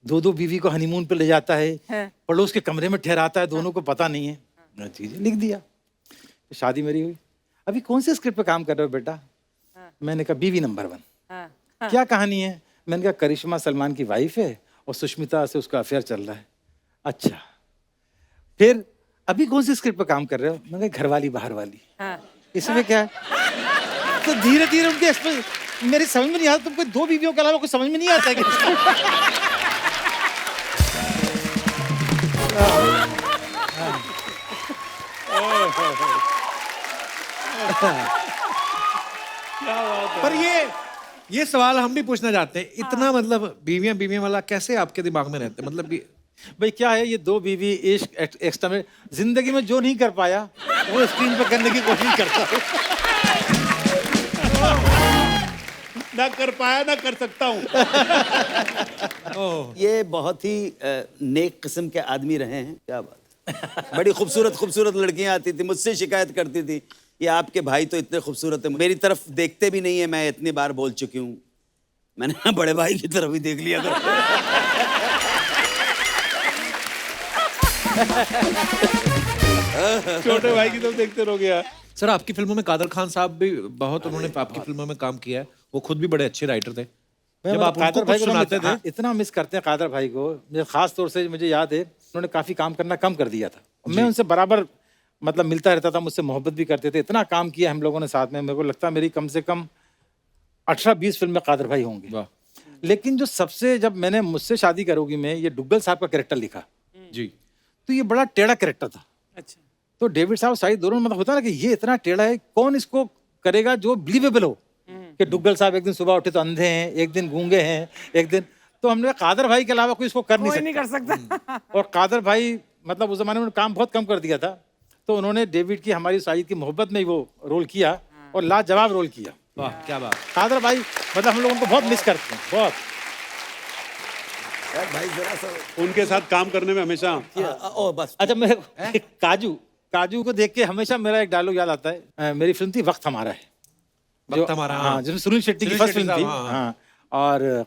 दो दो बीवी को हनीमून पे ले जाता है, पड़ोस के कमरे में ठहराता है, दोनों को पता नहीं है। मैंने चीजें लिख दिया, तो शादी मेरी हुई। अभी कौन से स्क्रिप्ट पे काम कर रहे हो बेटा? मैंने कहा बीवी नंबर 1। क्या कहानी है? मैंने कहा करिश्मा सलमान की वाइफ है और सुष्मिता से उसका अफेयर चल रहा है। अच्छा, फिर अभी कौन सी स्क्रिप्ट पे काम कर रहे हो? मैंने कहा घरवाली बाहर वाली। इसमें क्या है? तो धीरे धीरे उनके मेरी समझ में नहीं आता, तुमको दो बीवियों के अलावा कुछ समझ में नहीं आता है पर ये सवाल हम भी पूछना चाहते हैं, इतना मतलब बीवियां बीवियां वाला कैसे आपके दिमाग में रहते हैं? मतलब कि भाई क्या है, ये दो बीवी इश्क एक्स्ट्रा में जिंदगी में जो नहीं कर पाया वो स्क्रीन पे करने की कोशिश करता हूँ। ना कर पाया ना कर सकता हूँ। ये बहुत ही नेक किस्म के आदमी रहे हैं। क्या बात है। बड़ी खूबसूरत खूबसूरत लड़कियां आती थी, मुझसे शिकायत करती थी, ये आपके भाई तो इतने खूबसूरत है, मेरी तरफ देखते भी नहीं है। मैं इतनी बार बोल चुकी हूँ, मैंने बड़े भाई की तरफ भी देख लिया छोटे भाई की तो देखते रहोगे यार। सर, आपकी फिल्मों में कादर खान साहब भी बहुत, उन्होंने आपकी फिल्मों में काम किया है, वो खुद भी बड़े अच्छे राइटर थे। जब आप उनको कुछ सुनाते थे, इतना मिस करते हैं कादर भाई को। मुझे खास तौर से मुझे याद है, उन्होंने काफी काम करना कम कर दिया था। मैं उनसे बराबर मतलब मिलता रहता था, मुझसे मोहब्बत भी करते थे। इतना काम किया हम लोगों ने साथ में, मेरे को लगता है मेरी कम से कम 18-20 फिल्में कादर भाई होंगे। लेकिन जो सबसे, जब मैंने मुझसे शादी करोगी में ये डुग्गल साहब का कैरेक्टर लिखा जी, तो ये बड़ा टेढ़ा कैरेक्टर था। अच्छा, तो डेविड साहब साइड दोनों मतलब होता है ना कि ये इतना टेढ़ा है, कौन इसको करेगा जो बिलीवेबल हो कि डुग्गल साहब एक दिन सुबह उठे तो अंधे हैं, एक दिन गूंगे हैं, एक दिन, तो हमने कादर भाई के अलावा कोई इसको कर कोई नहीं कर सकता। सकता। और कादर भाई मतलब उस जमाने में काम बहुत कम कर दिया था, तो उन्होंने डेविड की, हमारी साजिद की मोहब्बत में ही वो रोल किया और लाजवाब रोल किया। वाह क्या बात। कादर भाई मतलब हम लोग उनको बहुत मिस करते हैं, बहुत। भाई जरा सा उनके साथ काम करने में हमेशा ओ बस। अच्छा, मेरे काजू को देख के हमेशा मेरा एक डायलॉग याद आता है। मेरी फिल्म थी वक्त हमारा है, वक्त हमारा, हाँ, जिसमें सुनील शेट्टी की फर्स्ट फिल्म थी। हाँ, और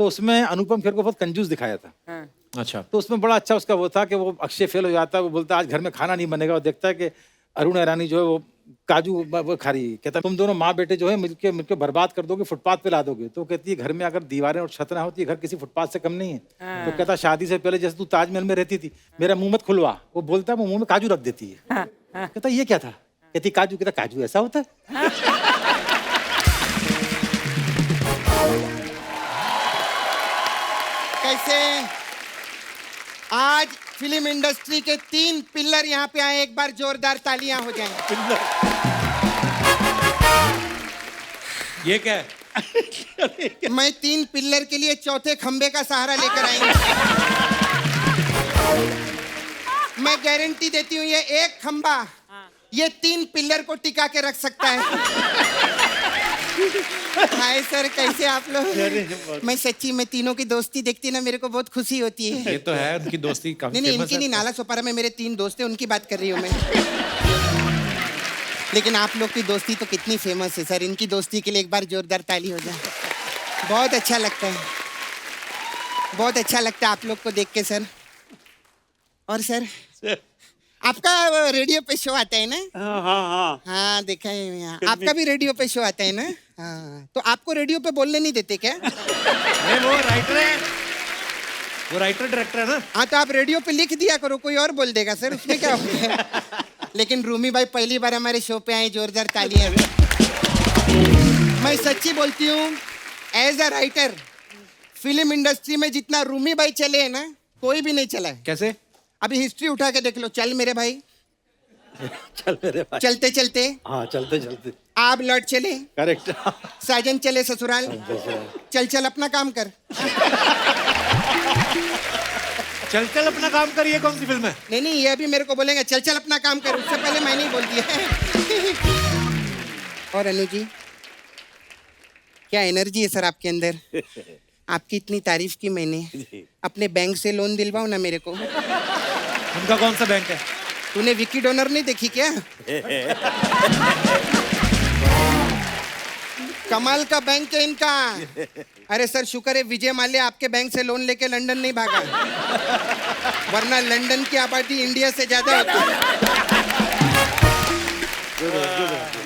तो उसमें अनुपम खेर को बहुत कंजूस दिखाया था। हाँ। अच्छा। तो उसमें बड़ा अच्छा उसका वो था कि वो अक्षय फेल हो जाता है, वो बोलता है आज घर में खाना नहीं बनेगा, और देखता है कि अरुण ईरानी जो है वो काजू वो खा रही है, कहता है तुम दोनों माँ बेटे जो है मिलके मिलके बर्बाद कर दोगे, फुटपाथ पे ला दोगे। तो कहती है घर में अगर दीवारें और छत ना होती, घर किसी फुटपाथ से कम नहीं है। तो कहता शादी से पहले जैसे तू ताजमहल में रहती थी, मेरा मुंह मत खुलवा। वो बोलता है वो मुंह में काजू रख देती है। कहता ये क्या था? कहती काजू। कहता काजू ऐसा होता है? कैसे आज फिल्म इंडस्ट्री के 3 पिल्लर यहाँ पे आए, एक बार जोरदार तालियां हो जाएं। ये क्या है? मैं 3 पिल्लर के लिए चौथे खंबे का सहारा लेकर आई हूं। मैं गारंटी देती हूँ ये एक खंबा ये 3 पिल्लर को टिका के रख सकता है। हाय सर, कैसे आप लोग? मैं सच्ची में तीनों की दोस्ती देखती ना मेरे को बहुत खुशी होती है। ये तो है, उनकी दोस्ती काफी नहीं, फेमस इनकी है। नहीं, नाला सोपारा में मेरे 3 दोस्त हैं, उनकी बात कर रही हूँ मैं। लेकिन आप लोग की दोस्ती तो कितनी फेमस है सर, इनकी दोस्ती के लिए एक बार जोरदार ताली हो जाए। बहुत अच्छा लगता है, बहुत अच्छा लगता है आप लोग को देख के सर। और सर आपका रेडियो पे शो आता है ना? हाँ हाँ हाँ। हाँ देखा है मैं। आपका भी रेडियो पे शो आता है ना? हाँ, तो आपको रेडियो पे बोलने नहीं देते क्या? नहीं, वो राइटर है, वो राइटर डायरेक्टर है ना। हाँ, तो आप रेडियो पे लिख दिया करो, कोई और बोल देगा सर, उसमें क्या हो गया? लेकिन रूमी भाई पहली बार हमारे शो पे आए, जोरदार तालियां। मैं सच्ची बोलती हूँ, as a writer film industry में जितना रूमी भाई चले हैं ना, कोई भी नहीं चला है। कैसे? अभी हिस्ट्री उठा के देख लो। चल मेरे भाई, चल मेरे भाई। चलते चलते हाँ चलते चलते। आप लौट चले, करेक्ट। साजन चले ससुराल, चल चल अपना काम कर। चल चल अपना काम करिए, कौन सी फिल्म है? नहीं नहीं, ये अभी मेरे को बोलेंगे चल चल अपना काम कर, उससे पहले मैंने ही बोल दिया। और अनु जी, क्या एनर्जी है सर आपके अंदर। आपकी इतनी तारीफ की मैंने। अपने बैंक से लोन दिलवाओ ना मेरे को। उनका कौन सा बैंक है? तूने विकी डोनर नहीं देखी क्या? कमाल का बैंक है इनका। अरे सर शुक्र है विजय माल्या आपके बैंक से लोन लेके लंदन नहीं भागा, वरना लंदन की आबादी इंडिया से ज्यादा होती।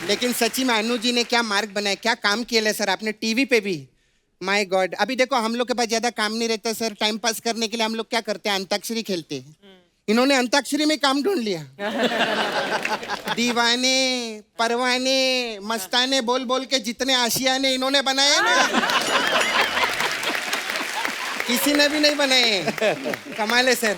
लेकिन सच्ची में अनु जी ने क्या मार्ग बनाया, क्या काम किया है सर आपने टीवी पे भी। माय गॉड, अभी देखो हम लोग के पास ज्यादा काम नहीं रहता सर, टाइम पास करने के लिए हम लोग क्या करते हैं, अंताक्षरी खेलते हैं। इन्होंने अंताक्षरी में काम ढूंढ लिया। दीवाने परवाने मस्ताने बोल बोल के जितने आशियाने इन्होंने बनाए ना, किसी ने भी नहीं बनाए। कमाल है सर।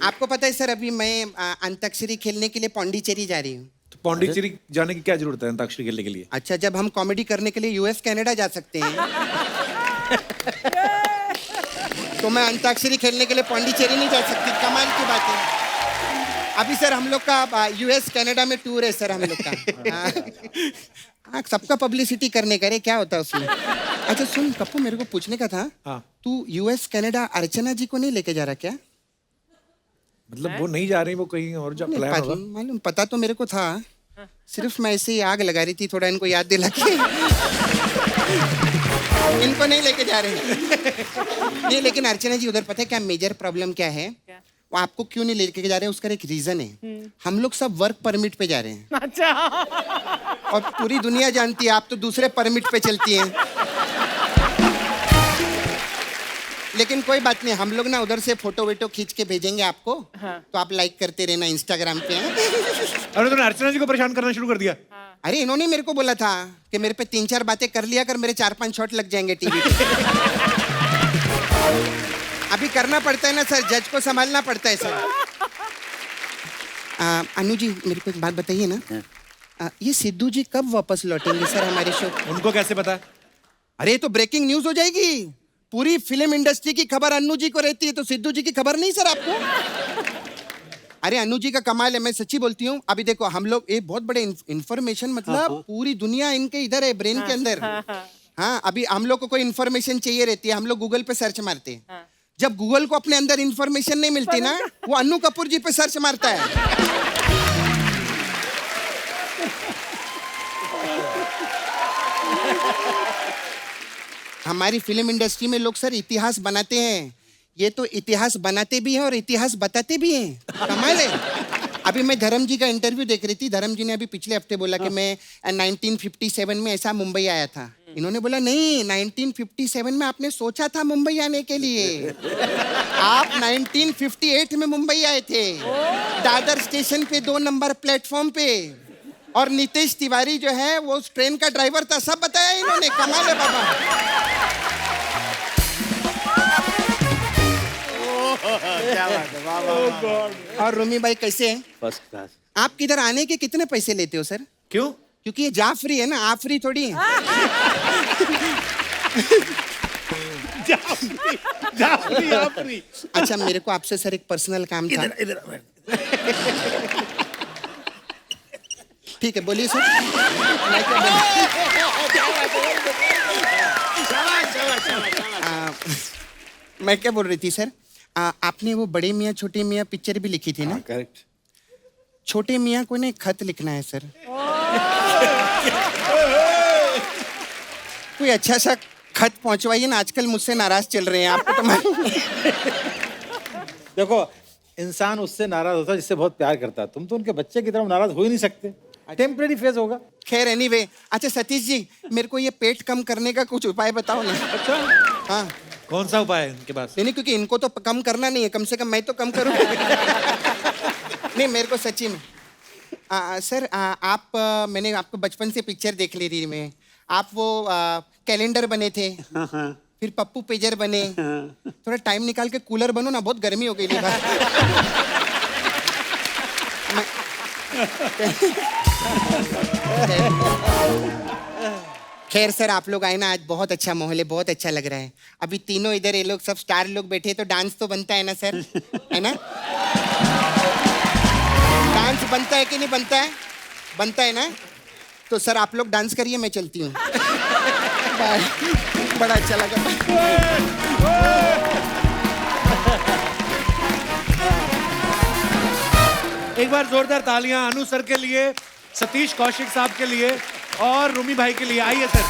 आपको पता है सर, अभी मैं अंताक्षरी खेलने के लिए पौंडीचेरी जा रही हूँ। तो पौंडीचेरी जाने की क्या जरूरत है अंताक्षरी खेलने के लिए? अच्छा, जब हम कॉमेडी करने के लिए यूएस कनाडा जा सकते हैं, तो मैं अंताक्षरी खेलने के लिए पौंडीचेरी नहीं जा सकती। कमाल की बात है। अभी सर हम लोग का यूएस कनाडा में टूर है सर हम लोग का। हाँ, सबका पब्लिसिटी करने का रे, क्या होता है उसमें। अच्छा सुन पप्पू, मेरे को पूछने का था, हाँ। तू यूएस कनाडा अर्चना जी को नहीं लेके जा रहा क्या? मतलब वो नहीं जा रही, वो कहीं और जा प्लान होगा। मालूम, पता तो मेरे को था, सिर्फ मैं ऐसे ही आग लगा रही थी थोड़ा इनको याद दिला के। इनको नहीं लेके जा रहे हैं। नहीं, लेकिन अर्चना जी उधर पता है क्या मेजर प्रॉब्लम क्या है? वो आपको क्यों नहीं लेके जा रहे हैं, उसका एक रीजन है। हम लोग सब वर्क परमिट पे जा रहे हैं। अच्छा। और पूरी दुनिया जानती है आप तो दूसरे परमिट पे चलती हैं। लेकिन कोई बात नहीं, हम लोग ना उधर से फोटो वेटो खींच के भेजेंगे आपको। तो आप लाइक करते रहना इंस्टाग्राम पे। अरे तूने अर्चना जी को परेशान करना शुरू कर दिया। अरे इन्होंने मेरे को बोला था कि मेरे पे 3-4 बातें कर लिया कर, मेरे 4-5 शॉट लग जाएंगे टीवी पे। अभी करना पड़ता है ना सर, जज को संभालना पड़ता है सर। अनु जी मेरे को एक बात बताइए ना, ये सिद्धू जी कब वापस लौटेंगे सर हमारे शो? उनको कैसे पता? अरे तो ब्रेकिंग न्यूज हो जाएगी। पूरी फिल्म इंडस्ट्री की खबर अन्नू जी को रहती है, तो सिद्धू जी की खबर नहीं सर आपको? अरे अन्नू जी का कमाल है, मैं सच्ची बोलती हूँ। अभी देखो हम लोग एक बहुत बड़े इंफॉर्मेशन, मतलब पूरी दुनिया इनके इधर है, ब्रेन के अंदर। हाँ, अभी हम लोग को कोई इन्फॉर्मेशन चाहिए रहती है, हम लोग गूगल पे सर्च मारते हैं। जब गूगल को अपने अंदर इन्फॉर्मेशन नहीं मिलती ना, वो अन्नू कपूर जी पे सर्च मारता है। हमारी फिल्म इंडस्ट्री में लोग सर इतिहास बनाते हैं, ये तो इतिहास बनाते भी हैं और इतिहास बताते भी हैं। कमाल है। अभी मैं धर्म जी का इंटरव्यू देख रही थी, धर्म जी ने अभी पिछले हफ्ते बोला कि मैं 1957 में ऐसा मुंबई आया था। इन्होंने बोला नहीं, 1957 में आपने सोचा था मुंबई आने के लिए, आप 1958 में मुंबई आए थे, दादर स्टेशन पे 2 नंबर प्लेटफॉर्म पे, और नितेश तिवारी जो है वो उस ट्रेन का ड्राइवर था। सब बताया इन्होंने। कमाल है बाबा। क्या बात है, वाह वाह वाह। और रूमी भाई कैसे हैं? First class. आप किधर आने के कितने पैसे लेते हो सर? क्यों? क्योंकि ये जाफरी है ना, आफरी थोड़ी है। जाफरी। अच्छा, मेरे को आपसे सर एक पर्सनल काम था। ठीक है, बोलिए सर। मैं क्या मैं क्या बोल रही थी सर? आपने वो बड़े मियाँ छोटे मियाँ पिक्चर भी लिखी थी ना? करेक्ट। छोटे मियाँ को ने खत लिखना है सर। कोई अच्छा सा खत पहुंचवाइए ना, आजकल मुझसे नाराज चल रहे हैं, आपको तो मालूम। देखो, इंसान उससे नाराज होता है जिससे बहुत प्यार करता है। तुम तो उनके बच्चे की तरफ नाराज हो ही नहीं सकते। टेम्परेरी फेज होगा। खैर एनीवे, अच्छा सतीश जी, मेरे को ये पेट कम करने का कुछ उपाय बताओ ना। अच्छा। हाँ। कौन सा उपाय है उनके पास? नहीं, क्योंकि इनको तो कम करना नहीं है, कम से कम मैं तो कम करूँ। नहीं, मेरे को सच्ची में सर, मैंने आपको बचपन से पिक्चर देख ली थी मैं। आप वो कैलेंडर बने थे, फिर पप्पू पेजर बने। थोड़ा टाइम निकाल के कूलर बनो ना, बहुत गर्मी हो गई थी बाहर। खैर सर, आप लोग आए ना, आज बहुत अच्छा माहौल है, बहुत अच्छा लग रहा है। अभी तीनों इधर ये लोग सब स्टार लोग बैठे, तो डांस तो बनता है ना सर, है ना? डांस बनता है कि नहीं बनता है? बनता है ना? तो सर आप लोग डांस करिए, मैं चलती हूँ। बाय। बड़ा अच्छा लगा। एक बार जोरदार तालियां अनु सर के लिए, सतीश कौशिक साहब के लिए और रूमी भाई के लिए। आइए सर।